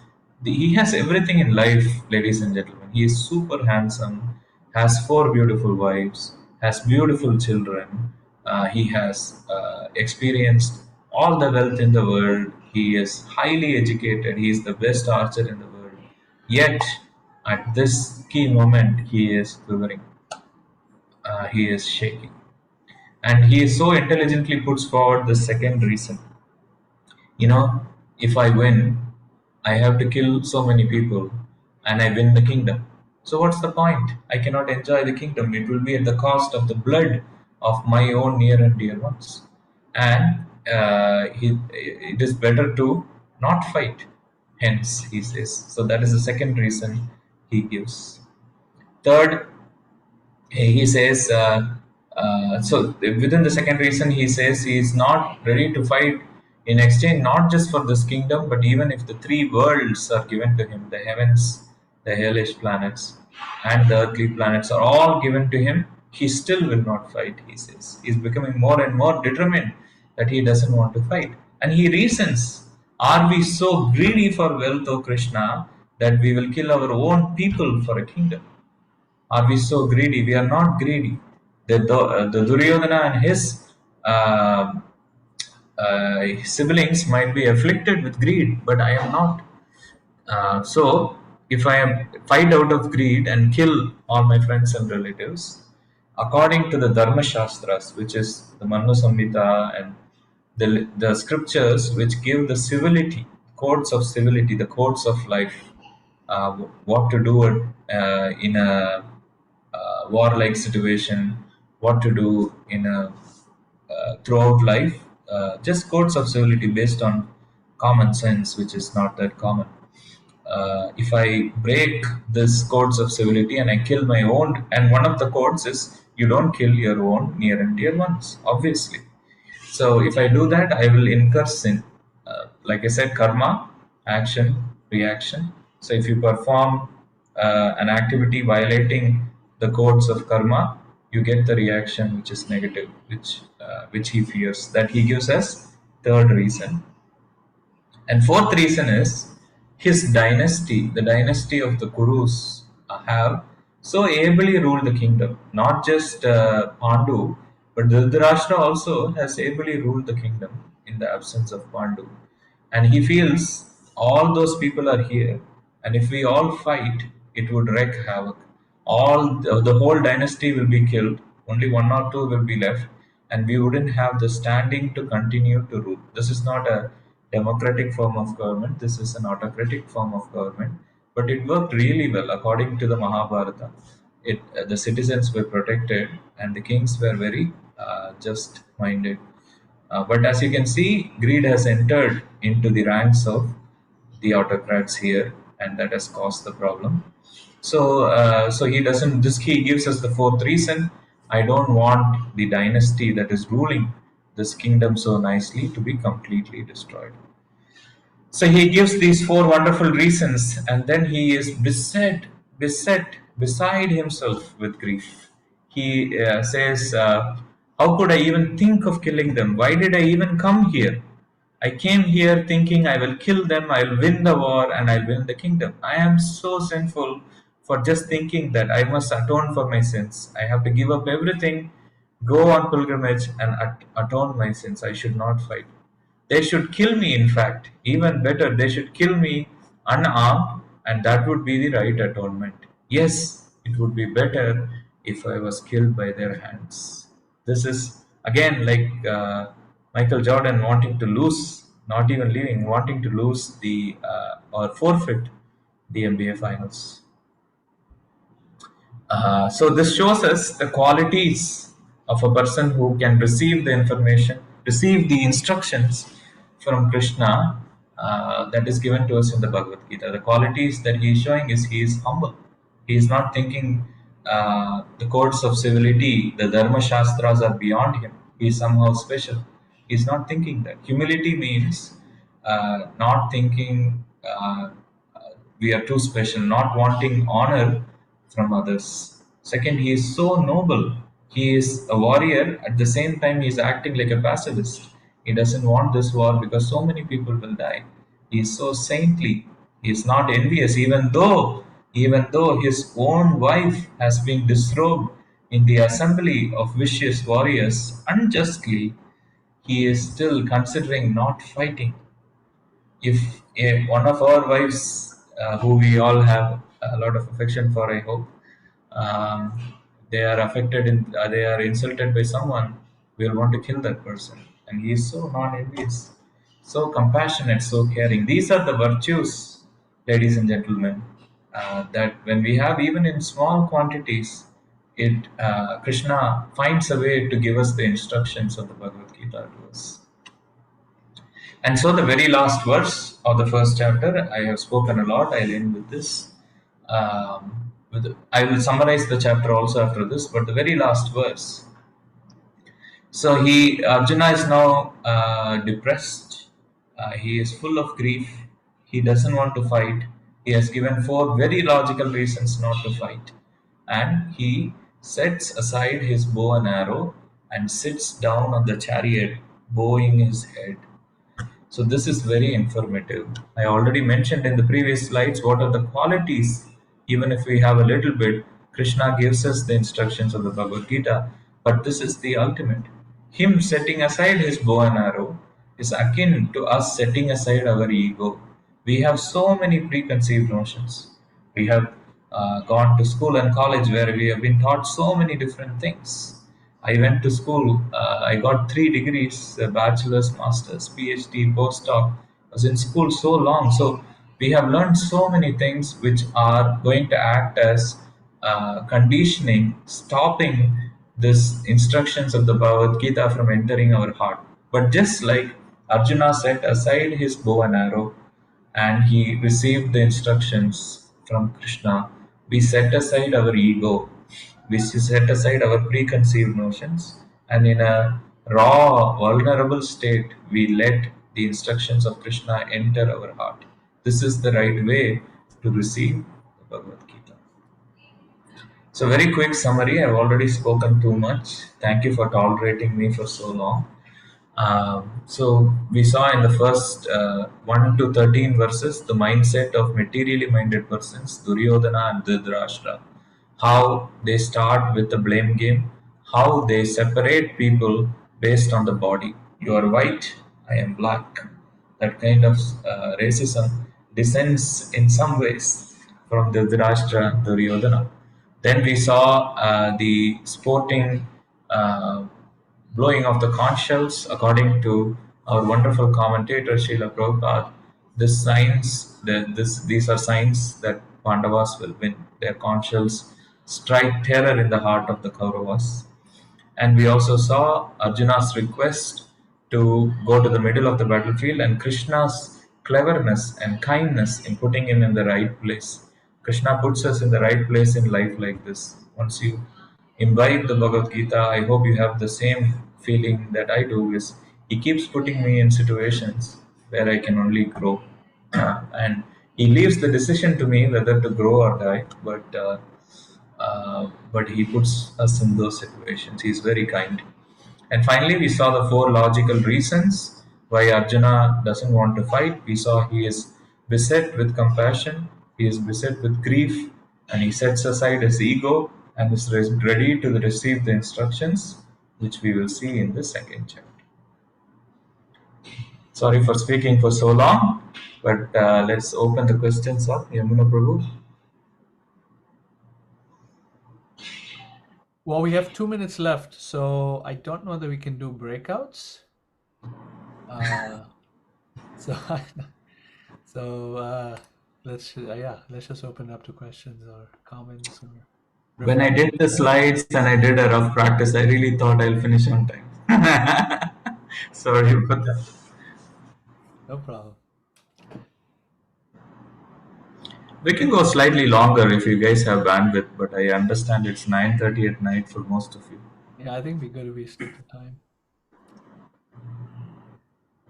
everything in life, ladies and gentlemen. He is super handsome, has four beautiful wives, has beautiful children. He has experienced all the wealth in the world. He is highly educated. He is the best archer in the world. Yet, at this key moment, he is quivering. He is shaking. And he so intelligently puts forward the second reason. you know if I win, I have to kill so many people, and I win the kingdom. So what's the point? I cannot enjoy the kingdom. It will be at the cost of the blood of my own near and dear ones. And it is better to not fight. Hence he says, so that is the second reason he gives. Third, he says, so within the second reason, he says he is not ready to fight in exchange, not just for this kingdom, but even if the three worlds are given to him, the heavens, the hellish planets, and the earthly planets are all given to him, he still will not fight. He says he's becoming more and more determined that he doesn't want to fight. And he reasons, are we so greedy for wealth, O Krishna, that we will kill our own people for a kingdom? Are we so greedy? We are not greedy. The Duryodhana and his siblings might be afflicted with greed, but I am not. So, if I am fight out of greed and kill all my friends and relatives, according to the Dharma Shastras, which is the Manu Samhita and the scriptures which give the civility, codes of civility, the codes of life, what to do in a warlike situation, what to do in a throughout life, just codes of civility based on common sense, which is not that common. If I break this codes of civility and I kill my own, and one of the codes is you don't kill your own near and dear ones, obviously. So if I do that, I will incur sin. Like I said, karma, action, reaction. So if you perform an activity violating the codes of karma, you get the reaction which is negative, which he fears. That he gives us third reason. And fourth reason is his dynasty, the dynasty of the Kurus, have so ably ruled the kingdom. Not just Pandu, but Dhritarashtra also has ably ruled the kingdom in the absence of Pandu. And he feels all those people are here, and if we all fight, it would wreak havoc. The whole dynasty will be killed, only one or two will be left, and we wouldn't have the standing to continue to rule. This is not a democratic form of government, this is an autocratic form of government, but it worked really well according to the Mahabharata. The citizens were protected, and the kings were very just minded. But as you can see, greed has entered into the ranks of the autocrats here, and that has caused the problem. So he doesn't. This he gives us the fourth reason. I don't want the dynasty that is ruling this kingdom so nicely to be completely destroyed. So he gives these four wonderful reasons, and then he is beside himself with grief. He says, "How could I even think of killing them? Why did I even come here? I came here thinking I will kill them, I'll win the war, and I'll win the kingdom. I am so sinful for just thinking that I must atone for my sins. I have to give up everything, go on pilgrimage, and atone my sins. I should not fight. They should kill me, in fact. Even better, they should kill me unarmed, and that would be the right atonement. Yes, it would be better if I was killed by their hands." This is again like Michael Jordan wanting to lose, not even leaving, wanting to lose the or forfeit the NBA finals. So this shows us the qualities of a person who can receive the information, receive the instructions from Krishna that is given to us in the Bhagavad Gita. The qualities that he is showing is he is humble. He is not thinking the codes of civility, the Dharma Shastras are beyond him. He is somehow special. He is not thinking that. Humility means not thinking we are too special, not wanting honor from others. Second, he is so noble. He is a warrior. At the same time, he is acting like a pacifist. He doesn't want this war because so many people will die. He is so saintly. He is not envious, even though his own wife has been disrobed in the assembly of vicious warriors unjustly. He is still considering not fighting. If one of our wives, who we all have a lot of affection for, I hope, um, they are they are insulted by someone, we'll want to kill that person. And he is so non-envious, so compassionate, so caring. These are the virtues, ladies and gentlemen, that when we have even in small quantities, it Krishna finds a way to give us the instructions of the Bhagavad Gita to us. And so the very last verse of the first chapter, I have spoken a lot, I'll end with this. I will summarize the chapter also after this, but the very last verse. So Arjuna is now depressed. He is full of grief. He doesn't want to fight. He has given four very logical reasons not to fight. And he sets aside his bow and arrow and sits down on the chariot, bowing his head. So this is very informative. I already mentioned in the previous slides what are the qualities. Even if we have a little bit, Krishna gives us the instructions of the Bhagavad Gita, but this is the ultimate. Him setting aside his bow and arrow is akin to us setting aside our ego. We have so many preconceived notions. We have gone to school and college where we have been taught so many different things. I went to school, I got 3 degrees, a bachelor's, master's, PhD, postdoc. I was in school so long. So we have learned so many things which are going to act as conditioning, stopping this instructions of the Bhagavad Gita from entering our heart. But just like Arjuna set aside his bow and arrow and he received the instructions from Krishna, we set aside our ego, we set aside our preconceived notions, and in a raw, vulnerable state, we let the instructions of Krishna enter our heart. This is the right way to receive the Bhagavad Gita. So, very quick summary. I've already spoken too much. Thank you for tolerating me for so long. So we saw in the first 1 to 13 verses the mindset of materially minded persons, Duryodhana and Dhritarashtra, how they start with the blame game, how they separate people based on the body. You are white, I am black. That kind of racism descends in some ways from the Dhritarashtra and Duryodhana. Then we saw the sporting blowing of the conch shells, according to our wonderful commentator Srila Prabhupada. These are signs that Pandavas will win. Their conch shells strike terror in the heart of the Kauravas. And we also saw Arjuna's request to go to the middle of the battlefield and Krishna's cleverness and kindness in putting him in the right place. Krishna puts us in the right place in life like this. Once you imbibe the Bhagavad Gita, I hope you have the same feeling that I do. Is he keeps putting me in situations where I can only grow, and he leaves the decision to me whether to grow or die. But he puts us in those situations. He's very kind. And finally, we saw the four logical reasons why Arjuna doesn't want to fight. We saw he is beset with compassion, he is beset with grief, and he sets aside his ego and is ready to receive the instructions, which we will see in the second chapter. Sorry for speaking for so long, but let's open the questions up. Yamuna Prabhu. Well, we have 2 minutes left, so I don't know whether we can do breakouts. So, let's just open up to questions or comments or. When I did the slides and I did a rough practice, I really thought I'll finish on time. Sorry about that. No problem. We can go slightly longer if you guys have bandwidth, but I understand it's 9:30 at night for most of you. Yeah, I think we got to stick to time.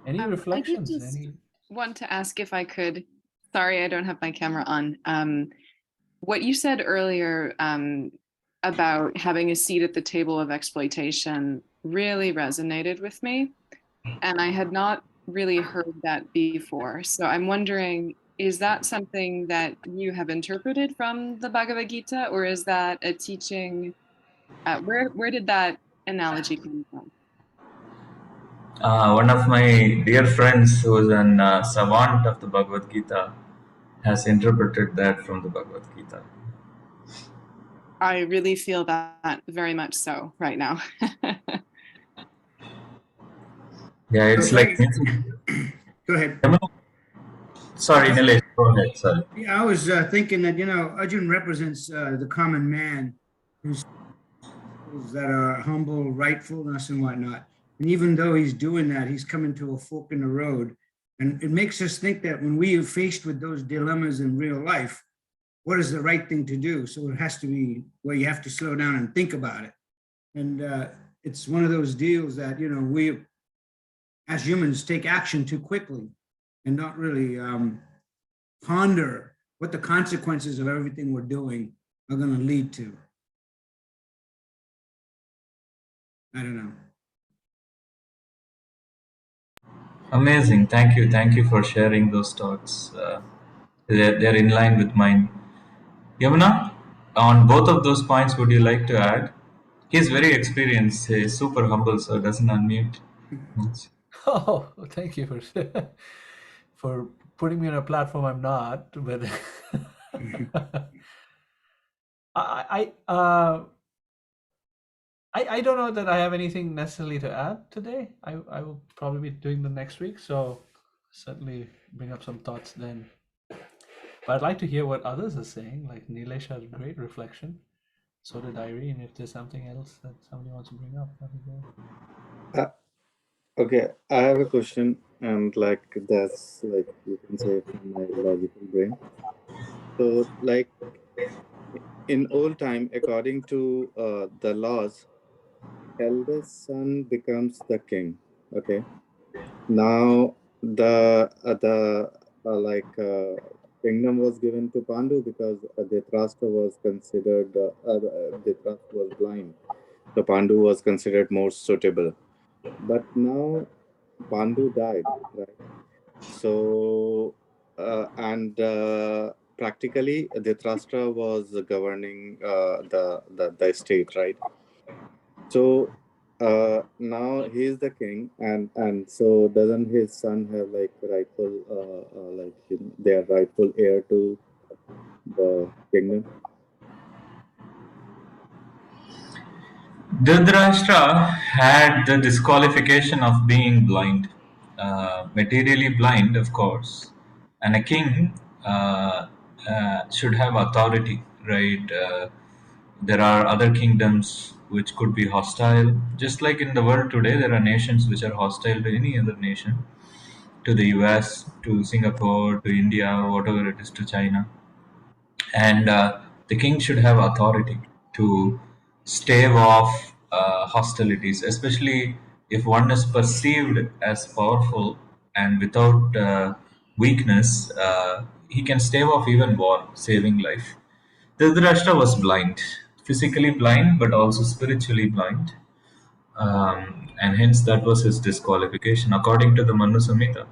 Any I did reflections? just Any? want to ask if I could. Sorry, I don't have my camera on. What you said earlier about having a seat at the table of exploitation really resonated with me, and I had not really heard that before. So I'm wondering, is that something that you have interpreted from the Bhagavad Gita, or is that a teaching? Where did that analogy come from? One of my dear friends, who is an savant of the Bhagavad Gita, has interpreted that from the Bhagavad Gita. I really feel that very much so right now. Yeah, it's like. Go ahead. Sorry, Nilesh, go ahead. Sorry. Yeah, I was thinking that, Arjun represents the common man who's that are humble, rightfulness and whatnot. And even though he's doing that, he's coming to a fork in the road. And it makes us think that when we are faced with those dilemmas in real life, what is the right thing to do? So it has to be where you have to slow down and think about it. And it's one of those deals that, we as humans take action too quickly and not really ponder what the consequences of everything we're doing are going to lead to. I don't know. Amazing. Thank you. Thank you for sharing those thoughts. They're in line with mine. Yamuna, on both of those points, would you like to add? He's very experienced. He's super humble, so doesn't unmute much. Oh, thank you for putting me on a platform I'm not. But I don't know that I have anything necessarily to add today. I will probably be doing the next week, so certainly bring up some thoughts then. But I'd like to hear what others are saying. Like Nilesh had a great reflection. So did Irene. If there's something else that somebody wants to bring up, that'd be great. Okay, I have a question, and like that's like you can say from my logical brain. So, like in old time, according to the laws, eldest son becomes the king. Okay. Now the kingdom was given to Pandu because Dhritarashtra was considered Dhritarashtra was blind, so Pandu was considered more suitable. But now Pandu died, right? So and practically Dhritarashtra was governing the state, right? So now he is the king, and so doesn't his son have like rightful like their rightful heir to the kingdom? Dhritarashtra had the disqualification of being blind, materially blind, of course, and a king should have authority, right? There are other kingdoms which could be hostile. Just like in the world today, there are nations which are hostile to any other nation, to the US, to Singapore, to India, whatever it is, to China. And the king should have authority to stave off hostilities, especially if one is perceived as powerful and without weakness. He can stave off even war, saving life. Dhritarashtra was blind, physically blind, but also spiritually blind. And hence that was his disqualification. According to the Manu Samhita,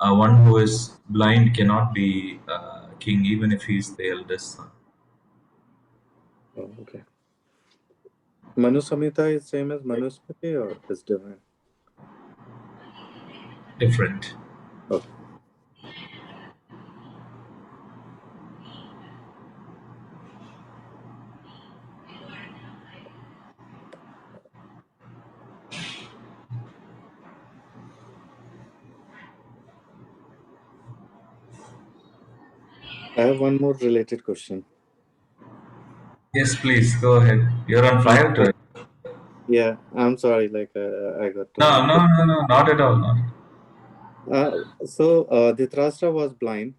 one who is blind cannot be king, even if he is the eldest son. Oh, okay. Manu Samhita is same as Manusmriti or is different? Different. Okay. I have one more related question. Yes, please go ahead. You're on Uh, fire today. yeah, I'm sorry, like I got No, no, no, no, not at all. Not. so Dhritarashtra was blind,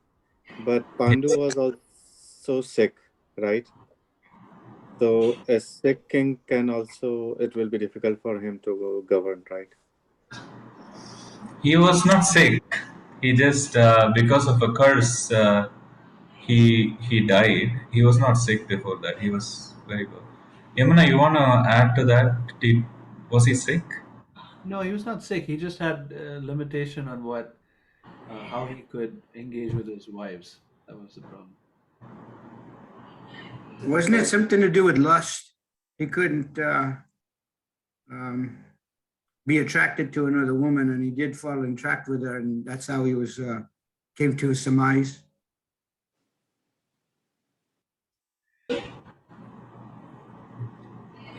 but Pandu was also sick, right? So a sick king can also, it will be difficult for him to govern, right? He was not sick. He just because of a curse, he died. He was not sick before that. He was very good. Yamuna, you want to add to that? Was he sick? No, he was not sick. He just had a limitation on how he could engage with his wives. That was the problem. Wasn't it something to do with lust? He couldn't um, be attracted to another woman, and he did fall in track with her, and that's how he was came to his surmise.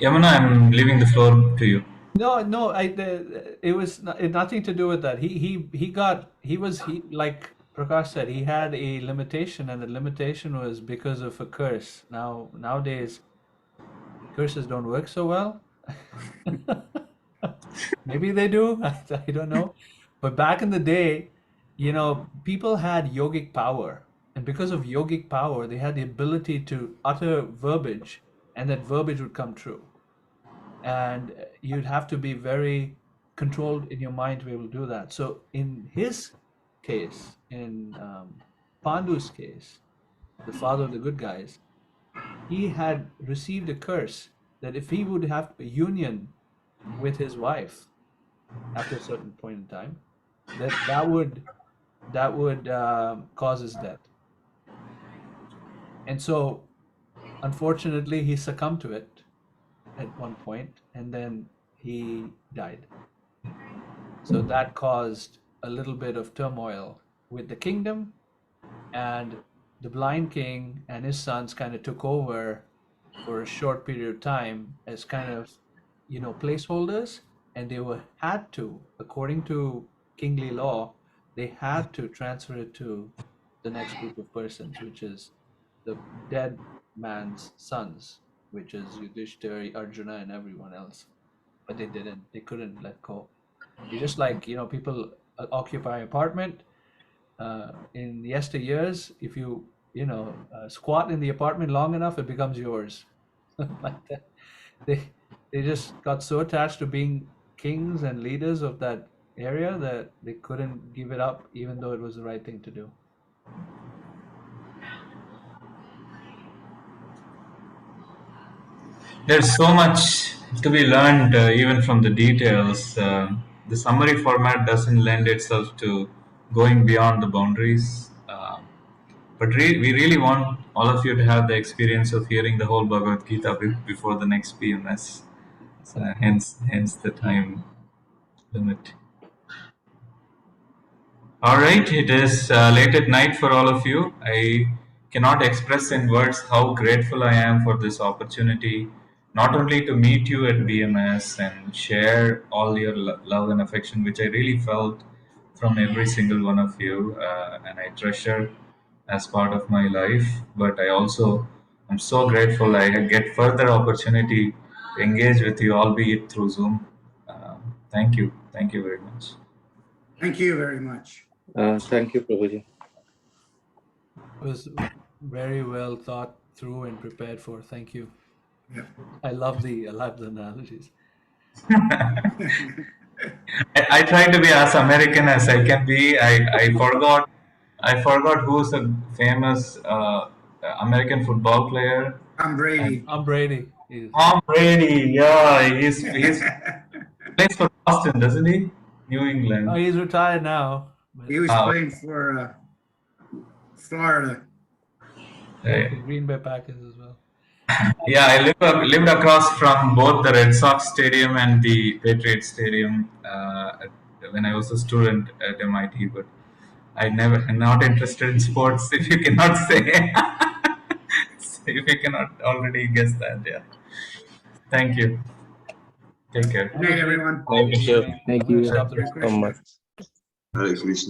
Yamuna, I'm leaving the floor to you. No, no, it was nothing to do with that. He like Prakash said, he had a limitation, and the limitation was because of a curse. Nowadays, curses don't work so well. Maybe they do. I don't know. But back in the day, people had yogic power, and because of yogic power, they had the ability to utter verbiage, and that verbiage would come true. And you'd have to be very controlled in your mind to be able to do that. So in his case, in Pandu's case, the father of the good guys, he had received a curse that if he would have a union with his wife after a certain point in time, that would cause his death. And so, unfortunately, he succumbed to it at one point, and then he died. So that caused a little bit of turmoil with the kingdom, and the blind king and his sons kind of took over for a short period of time as kind of, placeholders, and they had to, according to kingly law, they had to transfer it to the next group of persons, which is the dead man's sons. which is Yudhishthira, Arjuna, and everyone else. But they didn't. They couldn't let go. It's just like, people occupy apartment. In yesteryears, if you squat in the apartment long enough, it becomes yours. Like that. They just got so attached to being kings and leaders of that area that they couldn't give it up, even though it was the right thing to do. There's so much to be learned, even from the details. The summary format doesn't lend itself to going beyond the boundaries. But we really want all of you to have the experience of hearing the whole Bhagavad Gita before the next PMS. Hence the time limit. All right, it is late at night for all of you. I cannot express in words how grateful I am for this opportunity, not only to meet you at BMS and share all your love and affection, which I really felt from every single one of you, and I treasure as part of my life, but I also am so grateful I get further opportunity to engage with you, albeit through Zoom. Thank you. Thank you very much. Thank you very much. Thank you, Prabhuji. It was very well thought through and prepared for. Thank you. Yeah. I love the analogies. I try to be as American as I can be. I forgot who's a famous American football player. Tom Brady. Tom Brady. Is. Tom Brady. Yeah, he's plays for Boston, doesn't he? New England. Oh, he's retired now. He was playing for Florida. Green Bay Packers as well. Yeah, I lived across from both the Red Sox Stadium and the Patriots Stadium when I was a student at MIT. But I'm not interested in sports. If you cannot say, if you cannot already guess that, yeah. Thank you. Take care. Good night, everyone. Thank you. Thank I'm gonna you. stop the Hare recording. Krishna. Hare Krishna.